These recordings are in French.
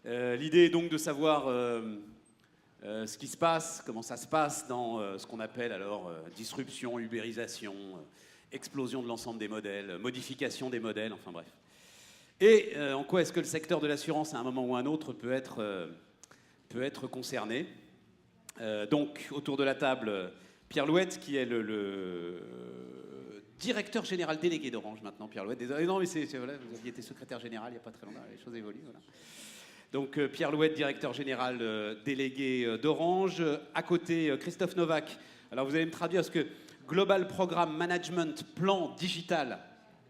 L'idée est donc de savoir ce qui se passe, comment ça se passe dans ce qu'on appelle alors disruption, ubérisation, explosion de l'ensemble des modèles, modification des modèles, enfin bref. Et en quoi est-ce que le secteur de l'assurance, à un moment ou à un autre, peut être concerné. Donc, autour de la table, Pierre Louette, qui est le directeur général délégué d'Orange maintenant. Pierre Louette, désolé, non mais voilà, vous aviez été secrétaire général il n'y a pas très longtemps, les choses évoluent, voilà. Donc Pierre Louette, directeur général délégué d'Orange. À côté, Christophe Novak. Alors vous allez me traduire ce que Global Programme Management Plan Digital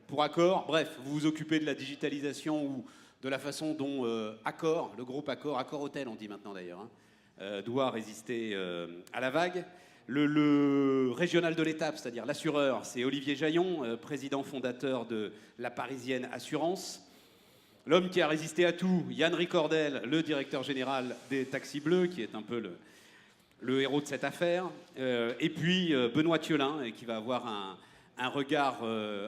pour Accor. Bref, vous vous occupez de la digitalisation ou de la façon dont Accor, le groupe Accor Hôtel on dit maintenant d'ailleurs, hein, doit résister à la vague. Le régional de l'étape, c'est-à-dire l'assureur, c'est Olivier Jaillon, président fondateur de la Parisienne Assurance. L'homme qui a résisté à tout, Yann Ricordel, le directeur général des Taxis Bleus, qui est un peu le héros de cette affaire. Et puis Benoît Thiolin, qui va avoir un regard,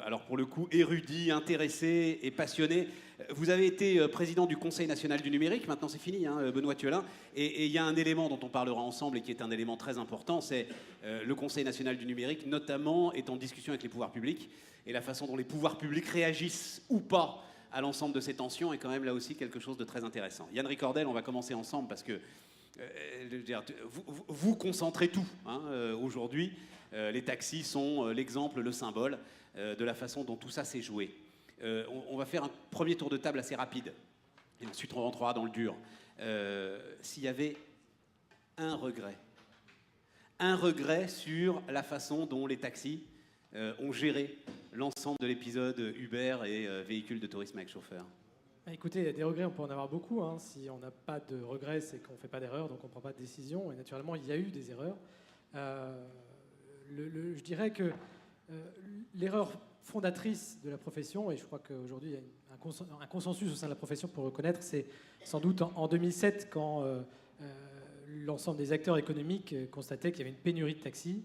alors pour le coup, érudit, intéressé et passionné. Vous avez été président du Conseil national du numérique, maintenant c'est fini, hein, Benoît Thiolin. Et il y a un élément dont on parlera ensemble et qui est un élément très important, c'est le Conseil national du numérique, notamment, est en discussion avec les pouvoirs publics. Et la façon dont les pouvoirs publics réagissent ou pas à l'ensemble de ces tensions est quand même là aussi quelque chose de très intéressant. Yann Ricordel, on va commencer ensemble parce que vous concentrez tout hein, aujourd'hui. Les taxis sont l'exemple, le symbole de la façon dont tout ça s'est joué. On va faire un premier tour de table assez rapide et ensuite on rentrera dans le dur. S'il y avait un regret sur la façon dont les taxis ont géré l'ensemble de l'épisode Uber et véhicules de tourisme avec chauffeur. Écoutez, des regrets, on peut en avoir beaucoup. Hein. Si on n'a pas de regrets, c'est qu'on ne fait pas d'erreurs, donc on ne prend pas de décision. Et naturellement, il y a eu des erreurs. Je dirais que l'erreur fondatrice de la profession, et je crois qu'aujourd'hui il y a un consensus au sein de la profession pour reconnaître, c'est sans doute en 2007 quand l'ensemble des acteurs économiques constataient qu'il y avait une pénurie de taxis,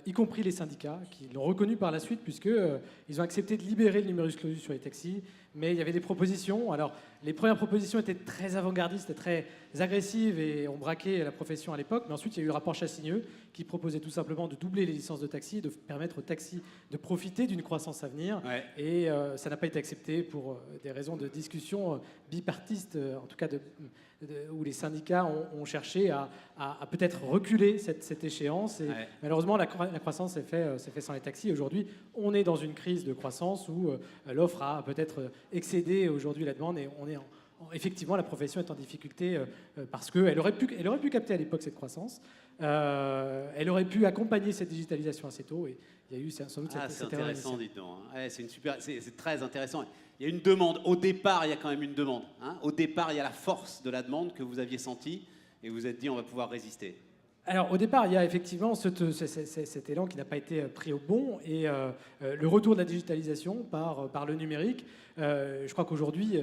y compris les syndicats, qui l'ont reconnu par la suite, puisqu'ils ont accepté de libérer le numerus clausus sur les taxis, mais il y avait des propositions. Alors, les premières propositions étaient très avant-gardistes, très agressives, et ont braqué la profession à l'époque, mais ensuite il y a eu le rapport Chassigneux, qui proposait tout simplement de doubler les licences de taxi, de permettre aux taxis de profiter d'une croissance à venir, ouais. Et ça n'a pas été accepté pour des raisons de discussion bipartistes, en tout cas où les syndicats ont cherché à peut-être reculer cette échéance. Et ouais. Malheureusement, la croissance s'est fait sans les taxis. Aujourd'hui, on est dans une crise de croissance où l'offre a peut-être excédé aujourd'hui la demande et on est effectivement, la profession est en difficulté parce qu'elle aurait pu capter à l'époque cette croissance. Elle aurait pu accompagner cette digitalisation assez tôt. Et il y a eu sans doute cette intéressant, dites donc. Ouais, c'est très intéressant. Il y a une demande. Au départ, il y a quand même une demande. Hein. Au départ, il y a la force de la demande que vous aviez sentie et vous vous êtes dit on va pouvoir résister. Alors au départ, il y a effectivement cet élan qui n'a pas été pris au bond et le retour de la digitalisation par le numérique. Je crois qu'aujourd'hui,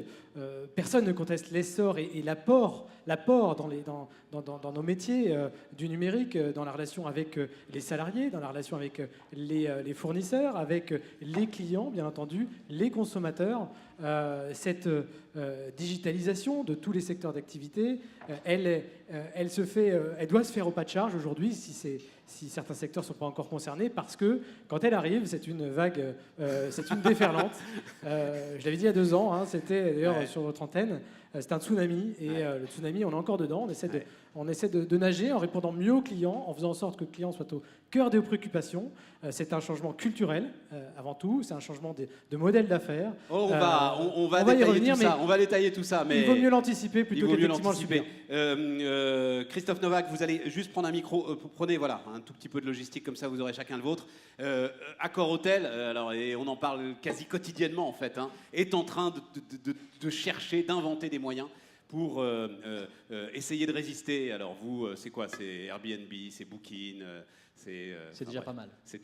personne ne conteste l'essor et l'apport dans nos métiers du numérique, dans la relation avec les salariés, dans la relation avec les fournisseurs, avec les clients, bien entendu, les consommateurs. Cette digitalisation de tous les secteurs d'activité, elle doit se faire au pas de charge aujourd'hui si certains secteurs ne sont pas encore concernés, parce que quand elle arrive, c'est une vague, c'est une déferlante. Je l'avais dit il y a 2 ans, hein, c'était d'ailleurs sur votre antenne, c'est un tsunami, et le tsunami, on est encore dedans, on essaie de nager en répondant mieux aux clients, en faisant en sorte que le client soit au cœur des préoccupations. C'est un changement culturel, avant tout, c'est un changement de modèle d'affaires. Oh, on va détailler tout ça, on va détailler tout ça, mais il vaut mieux l'anticiper plutôt qu'effectivement le subir. Christophe Novak, vous allez juste prendre un micro, prenez voilà, un tout petit peu de logistique, comme ça vous aurez chacun le vôtre. Accor Hôtel, alors, et on en parle quasi quotidiennement en fait, hein, est en train de chercher, d'inventer des moyens pour essayer de résister. Alors vous, c'est quoi? C'est Airbnb, c'est Booking, c'est déjà pas mal. C'est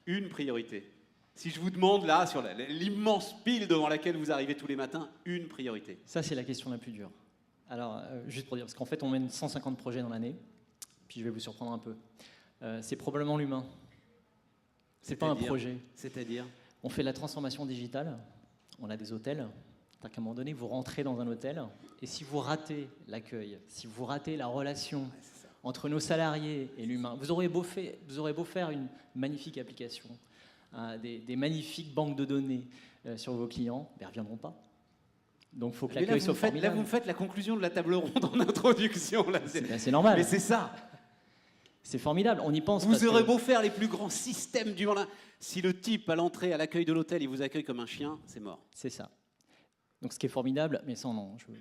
une priorité. Si je vous demande là, sur l'immense pile devant laquelle vous arrivez tous les matins, une priorité. Ça, c'est la question la plus dure. Alors, juste pour dire, parce qu'en fait, on mène 150 projets dans l'année, puis je vais vous surprendre un peu. C'est probablement l'humain. C'est pas un projet. C'est-à-dire? On fait de la transformation digitale, on a des hôtels, C'est-à-dire qu'à un moment donné, vous rentrez dans un hôtel, et si vous ratez l'accueil, si vous ratez la relation entre nos salariés et l'humain, vous aurez beau faire une magnifique application, des magnifiques banques de données sur vos clients, ils ne reviendront pas. Donc il faut que l'accueil soit formidable. Là, vous me faites la conclusion de la table ronde en introduction. C'est normal. Mais c'est ça. C'est formidable, on y pense. Vous aurez beau faire les plus grands systèmes du monde. Si le type, à l'entrée, à l'accueil de l'hôtel, il vous accueille comme un chien, c'est mort. C'est ça. Donc ce qui est formidable, mais ça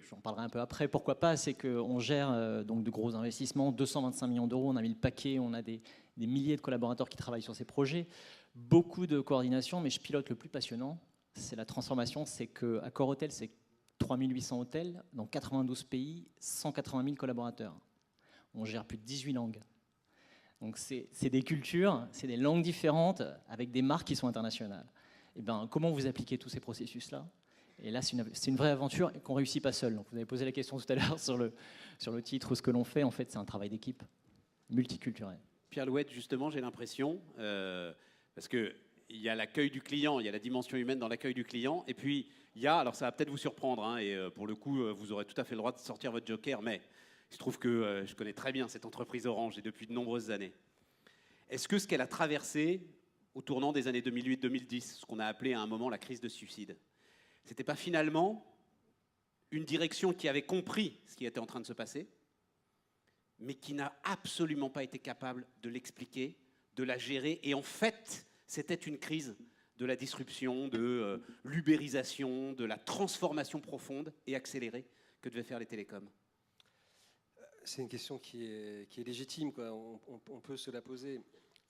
j'en parlerai un peu après, pourquoi pas, c'est qu'on gère donc de gros investissements, 225 millions d'euros, on a mis le paquet, on a des milliers de collaborateurs qui travaillent sur ces projets, beaucoup de coordination, mais je pilote le plus passionnant, c'est la transformation, c'est qu'Accor Hôtel, c'est 3800 hôtels dans 92 pays, 180 000 collaborateurs. On gère plus de 18 langues. Donc c'est des cultures, c'est des langues différentes, avec des marques qui sont internationales. Et ben, comment vous appliquez tous ces processus-là ? Et là, c'est une vraie aventure et qu'on ne réussit pas seul. Donc, vous avez posé la question tout à l'heure sur le titre ou ce que l'on fait. En fait, c'est un travail d'équipe multiculturel. Pierre Louette, justement, j'ai l'impression, parce qu'il y a l'accueil du client, il y a la dimension humaine dans l'accueil du client, et puis il y a, alors ça va peut-être vous surprendre, hein, et pour le coup, vous aurez tout à fait le droit de sortir votre joker, mais il se trouve que je connais très bien cette entreprise Orange, et depuis de nombreuses années. Est-ce que ce qu'elle a traversé au tournant des années 2008-2010, ce qu'on a appelé à un moment la crise de suicide, c'était pas finalement une direction qui avait compris ce qui était en train de se passer, mais qui n'a absolument pas été capable de l'expliquer, de la gérer. Et en fait, c'était une crise de la disruption, de l'ubérisation, de la transformation profonde et accélérée que devaient faire les télécoms. C'est une question qui est légitime, quoi. On peut se la poser.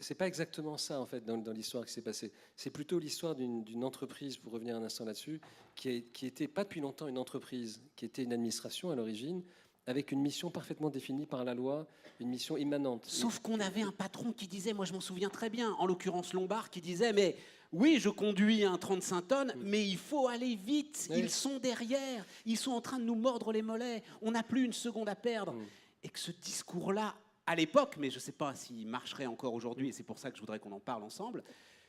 C'est pas exactement ça, en fait, dans l'histoire qui s'est passée. C'est plutôt l'histoire d'une entreprise, pour revenir un instant là-dessus, qui était pas depuis longtemps une entreprise, qui était une administration à l'origine, avec une mission parfaitement définie par la loi, une mission immanente. Sauf qu'on avait un patron qui disait, moi je m'en souviens très bien, en l'occurrence Lombard, qui disait, mais oui, je conduis un 35 tonnes, mais il faut aller vite, ils sont derrière, ils sont en train de nous mordre les mollets, on n'a plus une seconde à perdre. Et que ce discours-là, à l'époque, mais je ne sais pas s'il marcherait encore aujourd'hui, et c'est pour ça que je voudrais qu'on en parle ensemble,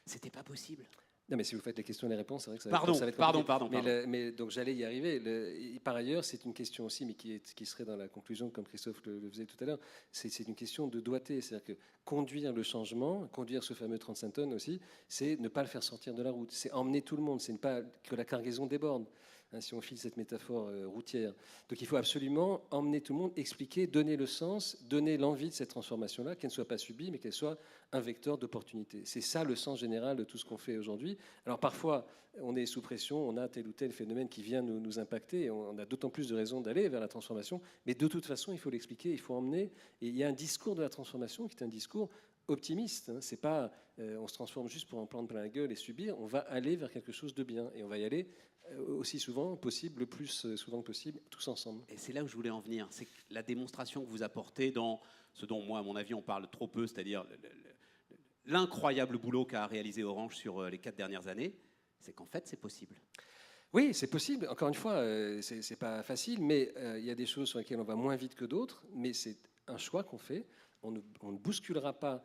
c'était pas possible. Non, mais si vous faites les questions et les réponses, c'est vrai que ça va être Pardon. Mais donc j'allais y arriver. Par ailleurs, c'est une question aussi, mais qui serait dans la conclusion, comme Christophe le faisait tout à l'heure, c'est une question de doigté. C'est-à-dire que conduire le changement, conduire ce fameux 35 tonnes aussi, c'est ne pas le faire sortir de la route. C'est emmener tout le monde, c'est ne pas que la cargaison déborde. Si on file cette métaphore routière. Donc il faut absolument emmener tout le monde, expliquer, donner le sens, donner l'envie de cette transformation-là, qu'elle ne soit pas subie, mais qu'elle soit un vecteur d'opportunité. C'est ça le sens général de tout ce qu'on fait aujourd'hui. Alors parfois, on est sous pression, on a tel ou tel phénomène qui vient nous impacter, et on a d'autant plus de raisons d'aller vers la transformation, mais de toute façon, il faut l'expliquer, il faut emmener. Et il y a un discours de la transformation qui est un discours optimiste. Hein. C'est pas on se transforme juste pour en prendre plein la gueule et subir, on va aller vers quelque chose de bien, et on va y aller aussi souvent possible, le plus souvent possible, tous ensemble. Et c'est là où je voulais en venir. C'est la démonstration que vous apportez dans ce dont, moi, à mon avis, on parle trop peu, c'est-à-dire l'incroyable boulot qu'a réalisé Orange sur les 4 dernières années, c'est qu'en fait, c'est possible. Oui, c'est possible. Encore une fois, c'est pas facile, mais il y a des choses sur lesquelles on va moins vite que d'autres, mais c'est un choix qu'on fait. On ne bousculera pas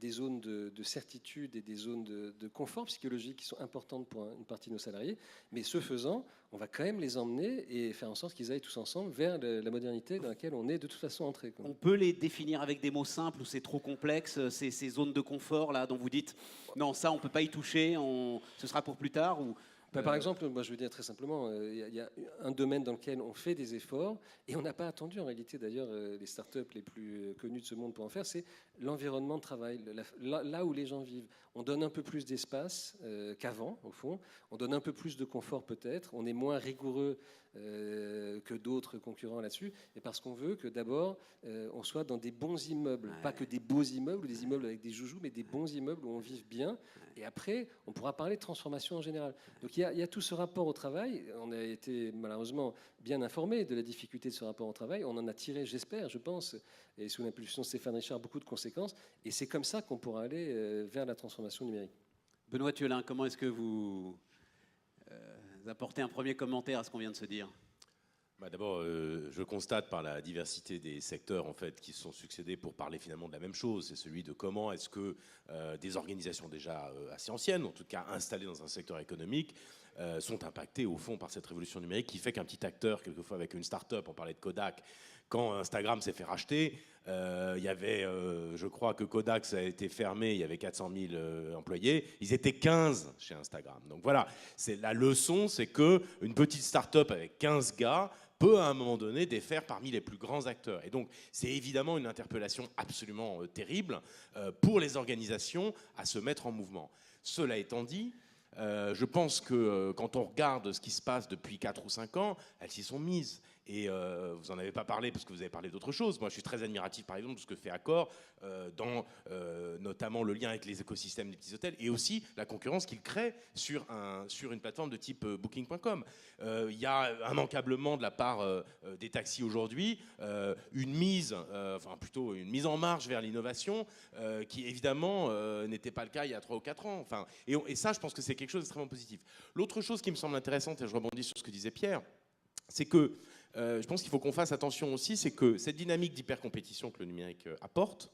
des zones de certitude et des zones de confort psychologique qui sont importantes pour une partie de nos salariés. Mais ce faisant, on va quand même les emmener et faire en sorte qu'ils aillent tous ensemble vers la modernité dans laquelle on est de toute façon entré. On peut les définir avec des mots simples ou c'est trop complexe, ces zones de confort là dont vous dites non, ça on ne peut pas y toucher, ce sera pour plus tard ou... Par exemple, moi je veux dire très simplement, il y a un domaine dans lequel on fait des efforts et on n'a pas attendu en réalité d'ailleurs les startups les plus connues de ce monde pour en faire, c'est l'environnement de travail, là où les gens vivent. On donne un peu plus d'espace qu'avant au fond, on donne un peu plus de confort peut-être, on est moins rigoureux que d'autres concurrents là-dessus, et parce qu'on veut que d'abord on soit dans des bons immeubles, pas que des beaux immeubles ou des immeubles avec des joujoux, mais des bons immeubles où on vive bien, et après on pourra parler de transformation en général. Donc il y a tout ce rapport au travail, on a été malheureusement bien informés de la difficulté de ce rapport au travail, on en a tiré, j'espère, je pense, et sous l'impulsion de Stéphane Richard, beaucoup de conséquences, et c'est comme ça qu'on pourra aller vers la transformation numérique. Benoît Thiolin, comment est-ce que vous apportez un premier commentaire à ce qu'on vient de se dire ? D'abord, je constate par la diversité des secteurs en fait, qui se sont succédés pour parler finalement de la même chose. C'est celui de comment est-ce que des organisations déjà assez anciennes, en tout cas installées dans un secteur économique, sont impactées au fond par cette révolution numérique qui fait qu'un petit acteur, quelquefois avec une start-up, on parlait de Kodak, quand Instagram s'est fait racheter, il y avait, je crois que Kodak, ça a été fermé, il y avait 400 000 employés, ils étaient 15 chez Instagram. Donc voilà, la leçon, c'est qu'une petite start-up avec 15 gars peut à un moment donné défaire parmi les plus grands acteurs. Et donc c'est évidemment une interpellation absolument terrible pour les organisations à se mettre en mouvement. Cela étant dit, je pense que quand on regarde ce qui se passe depuis 4 ou 5 ans, elles s'y sont mises. Et vous n'en avez pas parlé parce que vous avez parlé d'autre chose. Moi, je suis très admiratif, par exemple, de ce que fait Accor dans notamment le lien avec les écosystèmes des petits hôtels et aussi la concurrence qu'il crée sur une plateforme de type Booking.com. Il y a un encablement de la part des taxis aujourd'hui, une mise en marche vers l'innovation qui, évidemment, n'était pas le cas il y a 3 ou 4 ans. Enfin, et ça, je pense que c'est quelque chose d'extrêmement positif. L'autre chose qui me semble intéressante, et je rebondis sur ce que disait Pierre, c'est que je pense qu'il faut qu'on fasse attention aussi, c'est que cette dynamique d'hypercompétition que le numérique apporte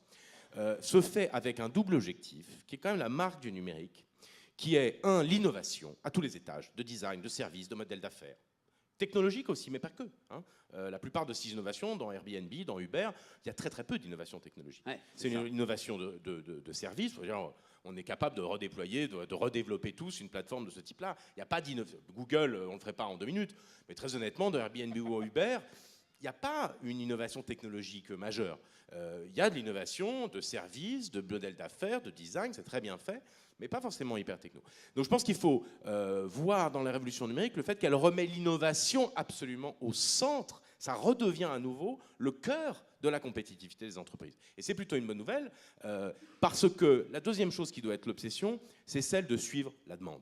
se fait avec un double objectif, qui est quand même la marque du numérique, qui est, l'innovation à tous les étages, de design, de service, de modèle d'affaires. Technologique aussi, mais pas que. La plupart de ces innovations, dans Airbnb, dans Uber, il y a très très peu d'innovation technologique. Ouais, c'est une innovation de service. On est capable de redéployer, de redévelopper tous une plateforme de ce type-là. Il n'y a pas d'innovation. Google, on ne le ferait pas en 2 minutes. Mais très honnêtement, de Airbnb ou Uber, il n'y a pas une innovation technologique majeure. Il y a de l'innovation de services, de modèles d'affaires, de design, c'est très bien fait, mais pas forcément hyper techno. Donc je pense qu'il faut voir dans la révolution numérique le fait qu'elle remet l'innovation absolument au centre. Ça redevient à nouveau le cœur de la compétitivité des entreprises. Et c'est plutôt une bonne nouvelle, parce que la deuxième chose qui doit être l'obsession, c'est celle de suivre la demande.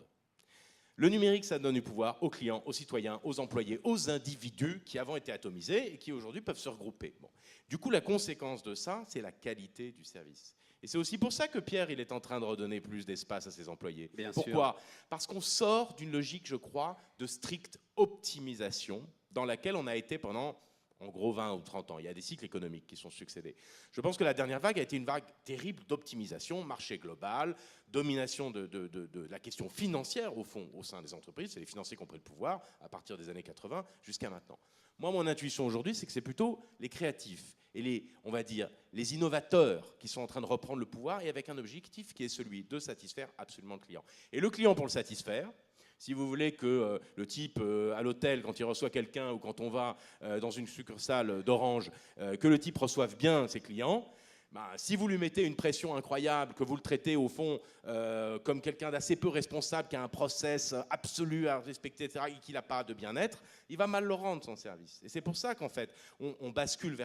Le numérique, ça donne du pouvoir aux clients, aux citoyens, aux employés, aux individus qui avant étaient atomisés et qui aujourd'hui peuvent se regrouper. Bon. Du coup, la conséquence de ça, c'est la qualité du service. Et c'est aussi pour ça que Pierre, il est en train de redonner plus d'espace à ses employés. Bien Pourquoi ? Parce qu'on sort d'une logique, je crois, de stricte optimisation dans laquelle on a été pendant, en gros, 20 ou 30 ans. Il y a des cycles économiques qui sont succédés. Je pense que la dernière vague a été une vague terrible d'optimisation, marché global, domination de la question financière, au fond, au sein des entreprises. C'est les financiers qui ont pris le pouvoir à partir des années 80 jusqu'à maintenant. Moi, mon intuition aujourd'hui, c'est que c'est plutôt les créatifs et on va dire, les innovateurs qui sont en train de reprendre le pouvoir et avec un objectif qui est celui de satisfaire absolument le client. Et le client, pour le satisfaire, si vous voulez que le type à l'hôtel, quand il reçoit quelqu'un ou quand on va dans une succursale d'Orange, que le type reçoive bien ses clients, si vous lui mettez une pression incroyable, que vous le traitez au fond comme quelqu'un d'assez peu responsable, qui a un process absolu à respecter, etc., et qui n'a pas de bien-être, il va mal le rendre son service. Et c'est pour ça qu'en fait, on bascule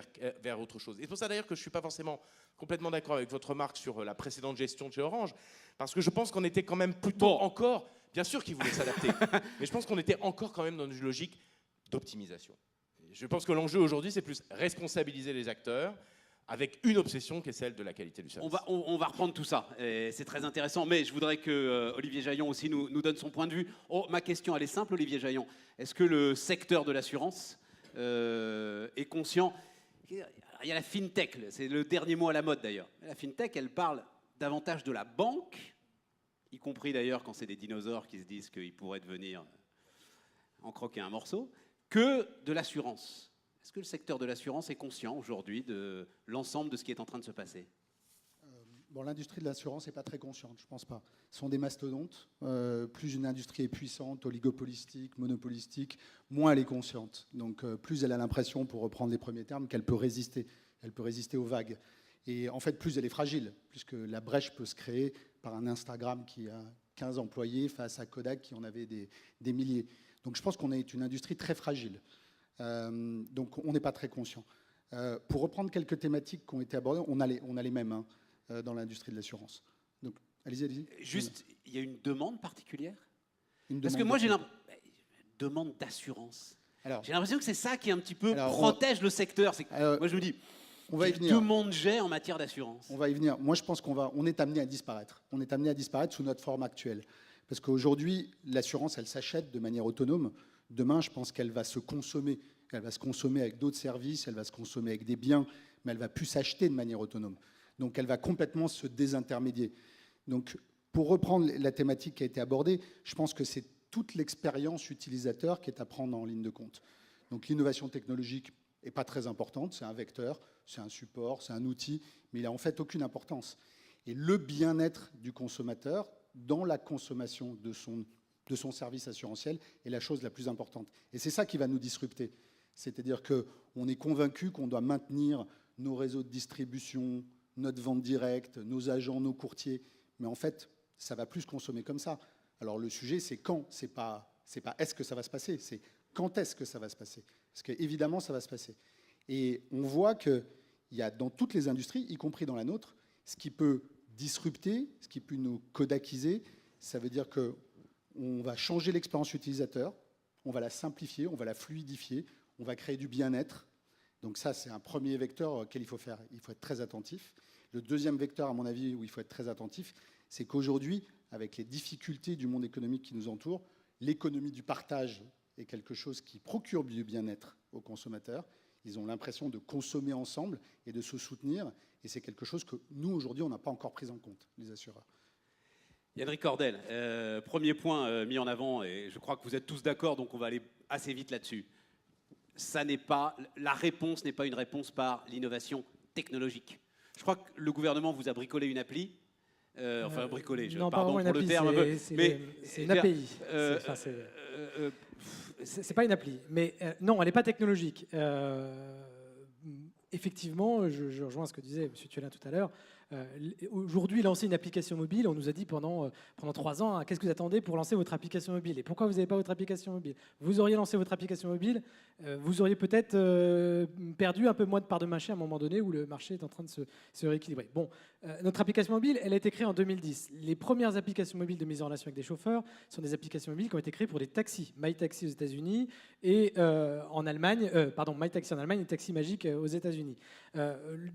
vers autre chose. Et c'est pour ça d'ailleurs que je ne suis pas forcément complètement d'accord avec votre remarque sur la précédente gestion de chez Orange, parce que je pense qu'on était quand même plutôt encore, bien sûr qu'ils voulaient s'adapter, mais je pense qu'on était encore quand même dans une logique d'optimisation. Je pense que l'enjeu aujourd'hui, c'est plus responsabiliser les acteurs, avec une obsession qui est celle de la qualité du service. On va reprendre tout ça, c'est très intéressant, mais je voudrais que Olivier Jaillon aussi nous donne son point de vue. Ma question, elle est simple, Olivier Jaillon. Est-ce que le secteur de l'assurance est conscient? Il y a la FinTech, c'est le dernier mot à la mode d'ailleurs. La FinTech, elle parle davantage de la banque, y compris d'ailleurs quand c'est des dinosaures qui se disent qu'ils pourraient devenir en croquer un morceau, que de l'assurance. Est-ce que le secteur de l'assurance est conscient aujourd'hui de l'ensemble de ce qui est en train de se passer ? L'industrie de l'assurance n'est pas très consciente, je ne pense pas. Ce sont des mastodontes. Plus une industrie est puissante, oligopolistique, monopolistique, moins elle est consciente. Donc plus elle a l'impression, pour reprendre les premiers termes, qu'elle peut résister. Elle peut résister aux vagues. Et en fait, plus elle est fragile, puisque la brèche peut se créer par un Instagram qui a 15 employés face à Kodak qui en avait des milliers. Donc je pense qu'on est une industrie très fragile. Donc on n'est pas très conscient. Pour reprendre quelques thématiques qui ont été abordées, on a les mêmes dans l'industrie de l'assurance. Donc allez-y. Juste, il y a une demande particulière ? Parce que moi j'ai l'impression... Demande d'assurance. J'ai l'impression que c'est ça qui un petit peu protège le secteur. Moi je me dis, quelle demande j'ai en matière d'assurance ? On va y venir. Moi je pense qu'on est amené à disparaître. On est amené à disparaître sous notre forme actuelle. Parce qu'aujourd'hui, l'assurance, elle s'achète de manière autonome. Demain, je pense qu'elle va se consommer Elle va se consommer avec d'autres services, elle va se consommer avec des biens, mais elle ne va plus s'acheter de manière autonome. Donc elle va complètement se désintermédier. Donc pour reprendre la thématique qui a été abordée, je pense que c'est toute l'expérience utilisateur qui est à prendre en ligne de compte. Donc l'innovation technologique n'est pas très importante, c'est un vecteur, c'est un support, c'est un outil, mais il n'a en fait aucune importance. Et le bien-être du consommateur dans la consommation de son service assurantiel est la chose la plus importante. Et c'est ça qui va nous disrupter. C'est-à-dire qu'on est convaincu qu'on doit maintenir nos réseaux de distribution, notre vente directe, nos agents, nos courtiers. Mais en fait, ça ne va plus se consommer comme ça. Alors le sujet, c'est quand. C'est pas est-ce que ça va se passer, c'est quand est-ce que ça va se passer. Parce qu'évidemment, ça va se passer. Et on voit qu'il y a dans toutes les industries, y compris dans la nôtre, ce qui peut disrupter, ce qui peut nous kodakiser, ça veut dire qu'on va changer l'expérience utilisateur, on va la simplifier, on va la fluidifier, on va créer du bien-être. Donc ça, c'est un premier vecteur auquel il faut être très attentif. Le deuxième vecteur, à mon avis, où il faut être très attentif, c'est qu'aujourd'hui, avec les difficultés du monde économique qui nous entoure, l'économie du partage est quelque chose qui procure du bien-être aux consommateurs. Ils ont l'impression de consommer ensemble et de se soutenir. Et c'est quelque chose que nous, aujourd'hui, on n'a pas encore pris en compte, les assureurs. Yannick Cordel, premier point mis en avant, et je crois que vous êtes tous d'accord, donc on va aller assez vite là-dessus. La réponse n'est pas une réponse par l'innovation technologique. Je crois que le gouvernement vous a bricolé une appli. Bricolé, pardon pour le terme. C'est une API. C'est pas une appli. Mais non, elle n'est pas technologique. Effectivement, je rejoins ce que disait M. Thiolin tout à l'heure. Aujourd'hui, lancer une application mobile, on nous a dit pendant 3 ans, qu'est-ce que vous attendez pour lancer votre application mobile? Et pourquoi vous n'avez pas votre application mobile? Vous auriez lancé votre application mobile, vous auriez peut-être perdu un peu moins de part de marché à un moment donné où le marché est en train de se rééquilibrer. Bon, notre application mobile, elle a été créée en 2010. Les premières applications mobiles de mise en relation avec des chauffeurs sont des applications mobiles qui ont été créées pour des taxis. MyTaxi aux États-Unis et en Allemagne, MyTaxi en Allemagne et Taxi Magique aux États-Unis.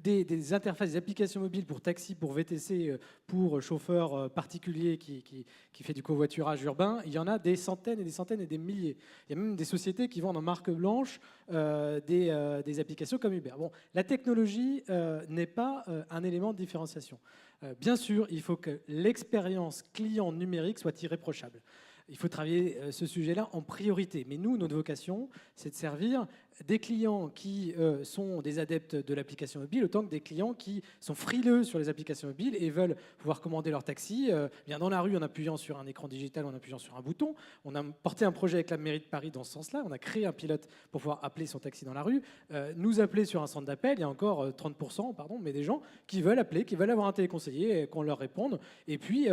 Des interfaces, des applications mobiles pour taxi, pour VTC, pour chauffeur particulier qui fait du covoiturage urbain, il y en a des centaines et des centaines et des milliers. Il y a même des sociétés qui vendent en marque blanche des applications comme Uber. Bon, la technologie n'est pas un élément de différenciation. Bien sûr, il faut que l'expérience client numérique soit irréprochable. Il faut travailler ce sujet-là en priorité. Mais nous, notre vocation, c'est de servir des clients qui sont des adeptes de l'application mobile, autant que des clients qui sont frileux sur les applications mobiles et veulent pouvoir commander leur taxi bien dans la rue en appuyant sur un écran digital ou en appuyant sur un bouton. On a porté un projet avec la mairie de Paris dans ce sens-là. On a créé un pilote pour pouvoir appeler son taxi dans la rue. Nous appeler sur un centre d'appel, il y a encore 30%, mais des gens qui veulent appeler, qui veulent avoir un téléconseiller, qu'on leur réponde. Et puis,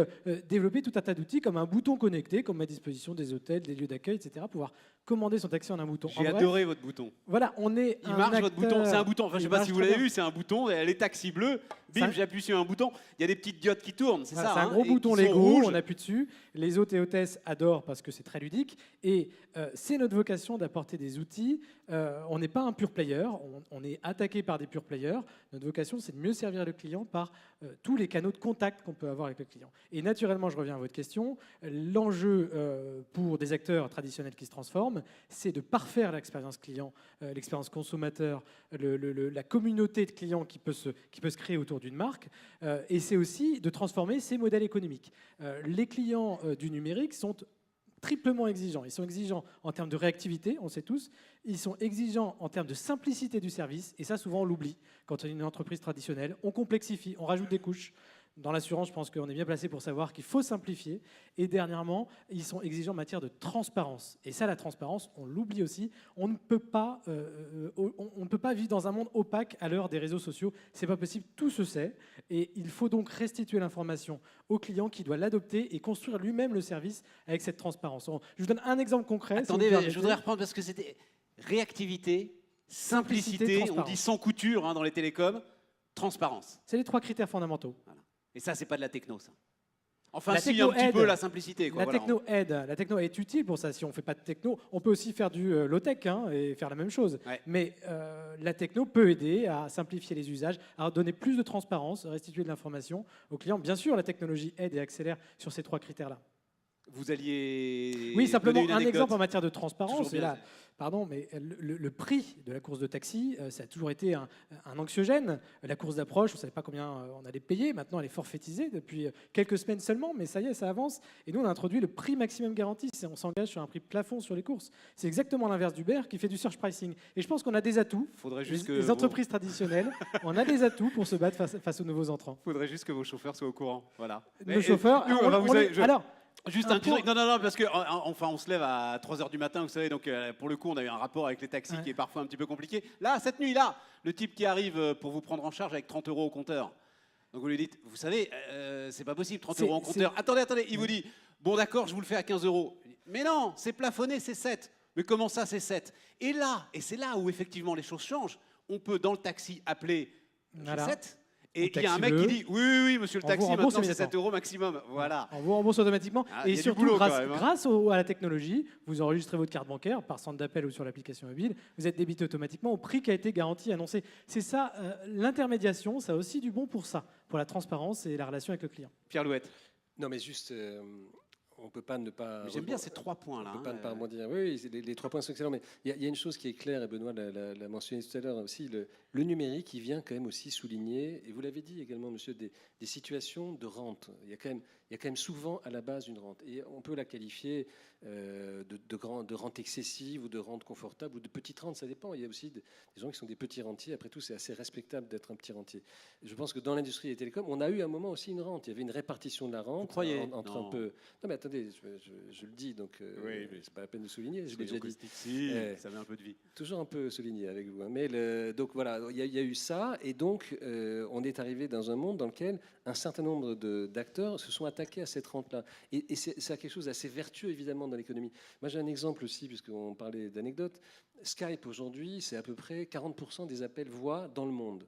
développer tout un tas d'outils comme un bouton connecté, comme à disposition des hôtels, des lieux d'accueil, etc., pour pouvoir commander son taxi en un bouton. J'ai adoré votre bouton. Voilà, il marche votre bouton, c'est un bouton. Enfin, je ne sais pas si vous l'avez vu, c'est un bouton. Les taxis bleus, bim, j'appuie sur un bouton. Il y a des petites diodes qui tournent, c'est ça. C'est un gros bouton Lego, on appuie dessus. Les hôtes et hôtesses adorent parce que c'est très ludique. Et c'est notre vocation d'apporter des outils. On n'est pas un pure player, on est attaqué par des pure players. Notre vocation, c'est de mieux servir le client par tous les canaux de contact qu'on peut avoir avec le client. Et naturellement, je reviens à votre question, l'enjeu pour des acteurs traditionnels qui se transforment, c'est de parfaire l'expérience client, l'expérience consommateur, la communauté de clients qui peut se créer autour d'une marque. Et c'est aussi de transformer ces modèles économiques. Les clients du numérique sont triplement exigeants. Ils sont exigeants en termes de réactivité, on sait tous. Ils sont exigeants en termes de simplicité du service. Et ça, souvent, on l'oublie. Quand on est une entreprise traditionnelle, on complexifie, on rajoute des couches. Dans l'assurance, je pense qu'on est bien placé pour savoir qu'il faut simplifier. Et dernièrement, ils sont exigeants en matière de transparence. Et ça, la transparence, on l'oublie aussi. On ne peut pas vivre dans un monde opaque à l'heure des réseaux sociaux. C'est pas possible, tout se sait. Et il faut donc restituer l'information au client qui doit l'adopter et construire lui-même le service avec cette transparence. Je vous donne un exemple concret. Attendez, je voudrais reprendre parce que c'était réactivité, simplicité, on dit sans couture dans les télécoms, transparence. C'est les 3 critères fondamentaux. Voilà. Et ça, c'est pas de la techno, ça. Enfin, si, un petit peu la simplicité. Quoi, la techno aide. La techno est utile pour ça. Si on ne fait pas de techno, on peut aussi faire du low-tech et faire la même chose. Ouais. Mais la techno peut aider à simplifier les usages, à donner plus de transparence, à restituer de l'information aux clients. Bien sûr, la technologie aide et accélère sur ces 3 critères-là. Vous alliez. Oui, simplement donner une un anecdote. exemple en matière de transparence. Toujours Et bien. là, pardon, mais le prix de la course de taxi, ça a toujours été un anxiogène. La course d'approche, on ne savait pas combien on allait payer. Maintenant, elle est forfaitisée depuis quelques semaines seulement, mais ça y est, ça avance. Et nous, on a introduit le prix maximum garanti. On s'engage sur un prix plafond sur les courses. C'est exactement l'inverse d'Uber qui fait du surge pricing. Et je pense qu'on a des atouts. Faudrait juste que Les entreprises traditionnelles, on a des atouts pour se battre face aux nouveaux entrants. Faudrait juste que vos chauffeurs soient au courant. Voilà. Nos chauffeurs, nous, alors, vous savez, alors, Juste un petit truc. Non, parce que enfin, on se lève à 3h du matin, vous savez, donc pour le coup, on a eu un rapport avec les taxis qui est parfois un petit peu compliqué. Là, cette nuit-là, le type qui arrive pour vous prendre en charge avec 30 € au compteur. Donc vous lui dites, vous savez, c'est pas possible, 30 € au compteur. Attendez, il vous dit, bon d'accord, je vous le fais à 15 €. Mais non, c'est plafonné, c'est 7. Mais comment ça, c'est 7? Et c'est là où effectivement les choses changent. On peut dans le taxi appeler voilà. 7. Et il y a un mec qui dit oui, monsieur le taxi, maintenant c'est 7 € maximum. Voilà. On vous rembourse automatiquement. Et surtout, grâce à la technologie, vous enregistrez votre carte bancaire par centre d'appel ou sur l'application mobile, vous êtes débité automatiquement au prix qui a été garanti, annoncé. C'est ça, l'intermédiation, ça a aussi du bon pour ça, pour la transparence et la relation avec le client. Pierre Louette. Non, mais juste, on ne peut pas ne pas... J'aime bien ces 3 points-là. On ne peut pas ne pas rebondir. Oui, les 3 points sont excellents, mais il y a une chose qui est claire, et Benoît l'a mentionné tout à l'heure aussi, le numérique, il vient quand même aussi souligner, et vous l'avez dit également, monsieur, des situations de rente. Il y a quand même souvent à la base une rente. Et on peut la qualifier de rente excessive ou de rente confortable ou de petite rente, ça dépend. Il y a aussi des gens qui sont des petits rentiers. Après tout, c'est assez respectable d'être un petit rentier. Je pense que dans l'industrie des télécoms, on a eu à un moment aussi une rente. Il y avait une répartition de la rente. Vous croyez entre non. un peu... Non, mais attendez, je le dis, donc oui, c'est pas la peine de souligner. Je l'ai déjà dit. Si, ça avait un peu de vie. Toujours un peu souligné avec vous. Hein. Mais donc voilà, il y a eu ça. Et donc, on est arrivé dans un monde dans lequel un certain nombre d'acteurs se sont attaqués à cette rente-là. Et c'est quelque chose d'assez vertueux, évidemment, dans l'économie. Moi, j'ai un exemple aussi, puisqu'on parlait d'anecdotes. Skype, aujourd'hui, c'est à peu près 40% des appels voix dans le monde.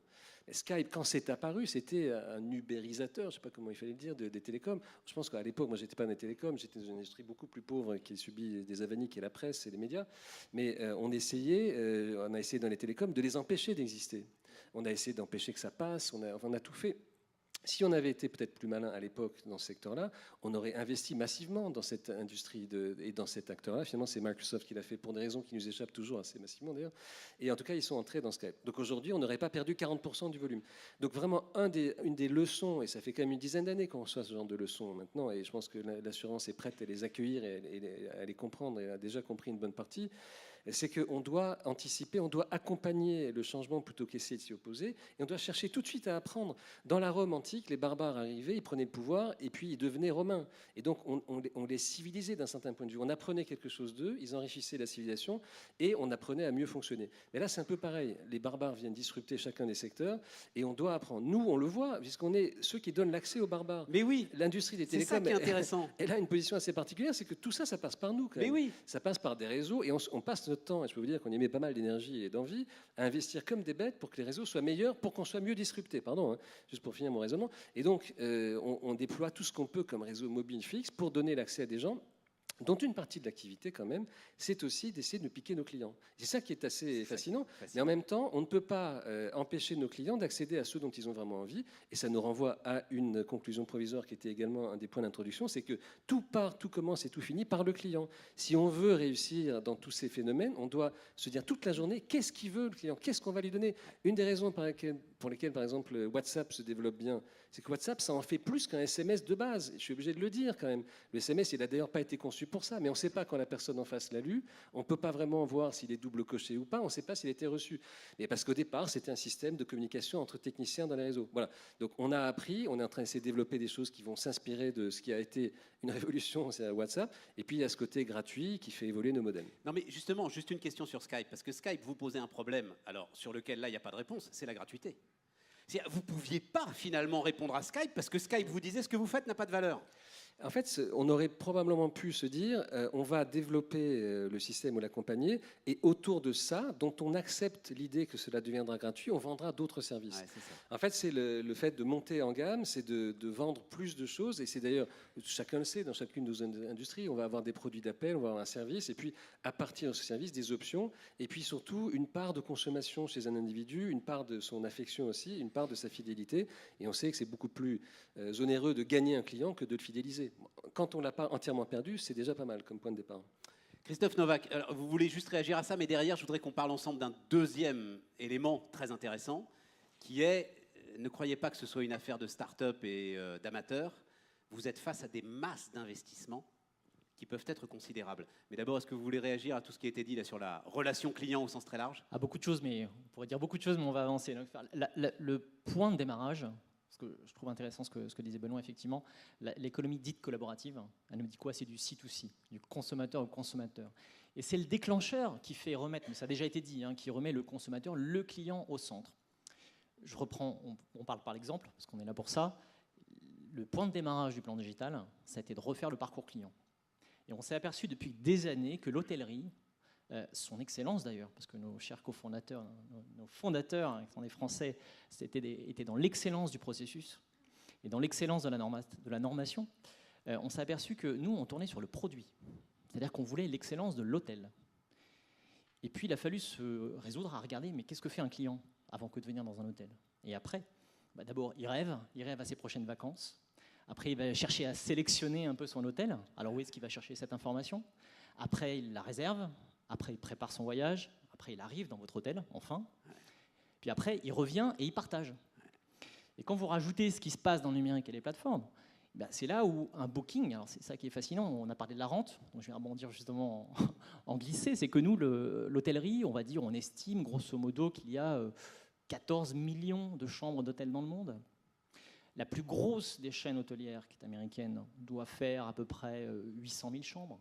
Skype, quand c'est apparu, c'était un ubérisateur, je ne sais pas comment il fallait le dire, des télécoms. Je pense qu'à l'époque, moi, je n'étais pas dans les télécoms, j'étais dans une industrie beaucoup plus pauvre qui subit des avanies qui est la presse et les médias. Mais on a essayé dans les télécoms de les empêcher d'exister. On a essayé d'empêcher que ça passe, on a tout fait. Si on avait été peut-être plus malin à l'époque dans ce secteur-là, on aurait investi massivement dans cette industrie et dans cet acteur-là. Finalement, c'est Microsoft qui l'a fait pour des raisons qui nous échappent toujours assez massivement d'ailleurs. Et en tout cas, ils sont entrés dans Skype. Donc aujourd'hui, on n'aurait pas perdu 40% du volume. Donc vraiment, une des leçons, et ça fait quand même une dizaine d'années qu'on reçoit ce genre de leçons maintenant, et je pense que l'assurance est prête à les accueillir et à les comprendre, et a déjà compris une bonne partie, c'est qu'on doit anticiper, on doit accompagner le changement plutôt qu'essayer de s'y opposer, et on doit chercher tout de suite à apprendre. Dans la Rome antique, les barbares arrivaient, ils prenaient le pouvoir, et puis ils devenaient romains. Et donc on les civilisait d'un certain point de vue. On apprenait quelque chose d'eux, ils enrichissaient la civilisation, et on apprenait à mieux fonctionner. Mais là, c'est un peu pareil. Les barbares viennent disrupter chacun des secteurs, et on doit apprendre. Nous, on le voit, puisqu'on est ceux qui donnent l'accès aux barbares. Mais oui, l'industrie des télécoms, c'est ça qui est intéressant. Elle a une position assez particulière, c'est que tout ça, ça passe par nous. Quand même. Mais oui. Ça passe par des réseaux, et on passe notre temps, et je peux vous dire qu'on y met pas mal d'énergie et d'envie, à investir comme des bêtes pour que les réseaux soient meilleurs, pour qu'on soit mieux disrupté. Pardon, hein, juste pour finir mon raisonnement. Et donc, on déploie tout ce qu'on peut comme réseau mobile fixe pour donner l'accès à des gens dont une partie de l'activité, quand même, c'est aussi d'essayer de piquer nos clients. C'est ça qui est assez fascinant. Mais en même temps, on ne peut pas empêcher nos clients d'accéder à ceux dont ils ont vraiment envie. Et ça nous renvoie à une conclusion provisoire qui était également un des points d'introduction, c'est que tout commence et tout finit par le client. Si on veut réussir dans tous ces phénomènes, on doit se dire toute la journée, qu'est-ce qu'il veut le client? Qu'est-ce qu'on va lui donner? Une des raisons pour lesquelles, par exemple, WhatsApp se développe bien, c'est que WhatsApp, ça en fait plus qu'un SMS de base. Je suis obligé de le dire quand même. Le SMS, il n'a d'ailleurs pas été conçu pour ça, mais on ne sait pas quand la personne en face l'a lu. On ne peut pas vraiment voir s'il est double coché ou pas. On ne sait pas s'il a été reçu. Mais parce qu'au départ, c'était un système de communication entre techniciens dans les réseaux. Voilà. Donc on a appris, on est en train d'essayer de développer des choses qui vont s'inspirer de ce qui a été une révolution, c'est WhatsApp. Et puis il y a ce côté gratuit qui fait évoluer nos modèles. Non mais justement, juste une question sur Skype, parce que Skype vous posez un problème, alors sur lequel là il n'y a pas de réponse, c'est la gratuité. Vous ne pouviez pas finalement répondre à Skype parce que Skype vous disait ce que vous faites n'a pas de valeur. En fait, on aurait probablement pu se dire on va développer le système ou l'accompagner et autour de ça, dont on accepte l'idée que cela deviendra gratuit, on vendra d'autres services. Ouais, en fait, c'est le fait de monter en gamme, c'est de vendre plus de choses et c'est d'ailleurs, chacun le sait, dans chacune de nos industries, on va avoir des produits d'appel, on va avoir un service et puis à partir de ce service, des options et puis surtout une part de consommation chez un individu, une part de son affection aussi, une part de sa fidélité et on sait que c'est beaucoup plus onéreux de gagner un client que de le fidéliser. quand on ne l'a pas entièrement perdu, c'est déjà pas mal comme point de départ. Christophe Novak, alors, vous voulez juste réagir à ça, mais derrière, je voudrais qu'on parle ensemble d'un deuxième élément très intéressant, qui est, ne croyez pas que ce soit une affaire de start-up et d'amateurs, vous êtes face à des masses d'investissements qui peuvent être considérables. Mais d'abord, est-ce que vous voulez réagir à tout ce qui a été dit là, sur la relation client au sens très large ? À beaucoup de choses, mais on pourrait dire beaucoup de choses, mais on va avancer. Donc, le point de démarrage, parce que je trouve intéressant ce que disait Benoît, effectivement, l'économie dite collaborative, elle nous dit quoi ? C'est du C2C, du consommateur au consommateur. Et c'est le déclencheur qui fait remettre, mais ça a déjà été dit, qui remet le consommateur, le client au centre. Je reprends, on parle par l'exemple, parce qu'on est là pour ça. Le point de démarrage du plan digital, ça a été de refaire le parcours client. Et on s'est aperçu depuis des années que l'hôtellerie, son excellence d'ailleurs, parce que nos chers cofondateurs, nos fondateurs, qui sont des Français, étaient dans l'excellence du processus et dans l'excellence de la normation, on s'est aperçu que nous, on tournait sur le produit. C'est-à-dire qu'on voulait l'excellence de l'hôtel. Et puis, il a fallu se résoudre à regarder, mais qu'est-ce que fait un client avant que de venir dans un hôtel ? Et après, d'abord, il rêve à ses prochaines vacances. Après, il va chercher à sélectionner un peu son hôtel. Alors, où est-ce qu'il va chercher cette information ? Après, il la réserve. Après, il prépare son voyage. Après, il arrive dans votre hôtel, enfin. Puis après, il revient et il partage. Et quand vous rajoutez ce qui se passe dans le numérique et les plateformes, c'est là où un booking, alors c'est ça qui est fascinant, on a parlé de la rente, donc je vais rebondir justement en glissé, c'est que nous, l'hôtellerie, on va dire, on estime grosso modo qu'il y a 14 millions de chambres d'hôtel dans le monde. La plus grosse des chaînes hôtelières, qui est américaine, doit faire à peu près 800 000 chambres.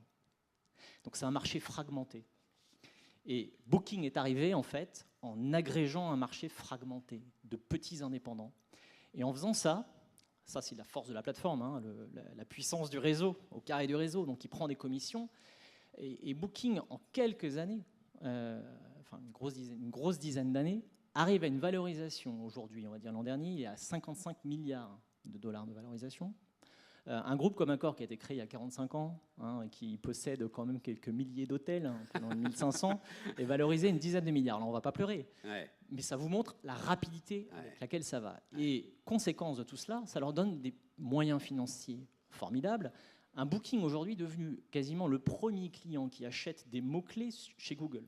Donc c'est un marché fragmenté. Et Booking est arrivé, en fait, en agrégeant un marché fragmenté de petits indépendants. Et en faisant ça c'est la force de la plateforme, la puissance du réseau, au carré du réseau, donc il prend des commissions. Et Booking, en quelques années, une grosse dizaine d'années, arrive à une valorisation aujourd'hui, on va dire l'an dernier, il est à 55 milliards de dollars de valorisation. Un groupe comme Accor qui a été créé il y a 45 ans, et qui possède quand même quelques milliers d'hôtels, dans 1500, est valorisé une dizaine de milliards. Là, on ne va pas pleurer. Ouais. Mais ça vous montre la rapidité avec laquelle ça va. Et conséquence de tout cela, ça leur donne des moyens financiers formidables. Un Booking aujourd'hui est devenu quasiment le premier client qui achète des mots-clés chez Google.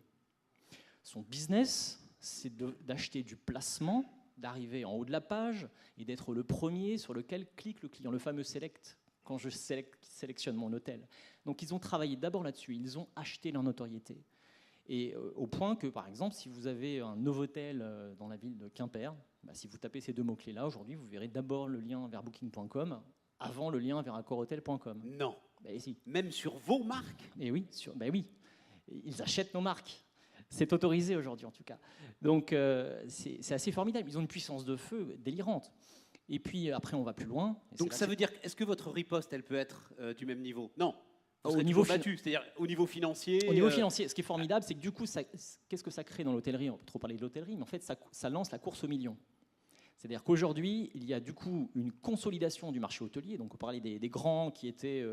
Son business, c'est d'acheter du placement, d'arriver en haut de la page et d'être le premier sur lequel clique le client, le fameux select, quand je sélectionne mon hôtel. Donc ils ont travaillé d'abord là-dessus, ils ont acheté leur notoriété. Et au point que, par exemple, si vous avez un Novotel dans la ville de Quimper, si vous tapez ces deux mots-clés-là, aujourd'hui, vous verrez d'abord le lien vers booking.com avant le lien vers accorhotel.com. Non. Si. Même sur vos marques ? Et oui, oui. Ils achètent nos marques. C'est autorisé aujourd'hui, en tout cas. Donc, c'est assez formidable. Ils ont une puissance de feu délirante. Et puis, après, on va plus loin. Donc, ça veut dire, est-ce que votre riposte, elle peut être du même niveau ? Non. Au niveau c'est-à-dire au niveau financier. Au niveau financier, ce qui est formidable, c'est que du coup, qu'est-ce que ça crée dans l'hôtellerie ? On peut trop parler de l'hôtellerie, mais en fait, ça lance la course aux millions. C'est-à-dire qu'aujourd'hui, il y a du coup une consolidation du marché hôtelier. Donc, on parlait des grands qui étaient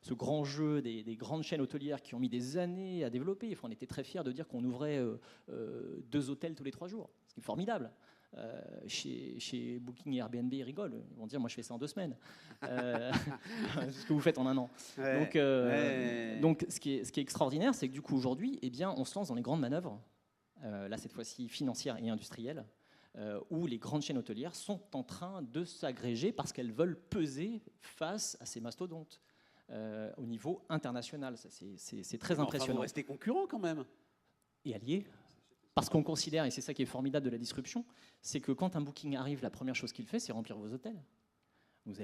ce grand jeu, des grandes chaînes hôtelières qui ont mis des années à développer. Enfin, on était très fiers de dire qu'on ouvrait 2 hôtels tous les 3 jours, ce qui est formidable. Chez Booking et Airbnb, ils rigolent. Ils vont dire, moi, je fais ça en 2 semaines. C'est ce que vous faites en 1 an. Ouais. Donc, ce qui est extraordinaire, c'est que du coup, aujourd'hui, on se lance dans les grandes manœuvres, là, cette fois-ci financières et industrielles, où les grandes chaînes hôtelières sont en train de s'agréger parce qu'elles veulent peser face à ces mastodontes au niveau international. C'est très impressionnant. Vous restez concurrents quand même. Et alliés. Parce qu'on considère, et c'est ça qui est formidable de la disruption, c'est que quand un Booking arrive, la première chose qu'il fait, c'est remplir vos hôtels. Vous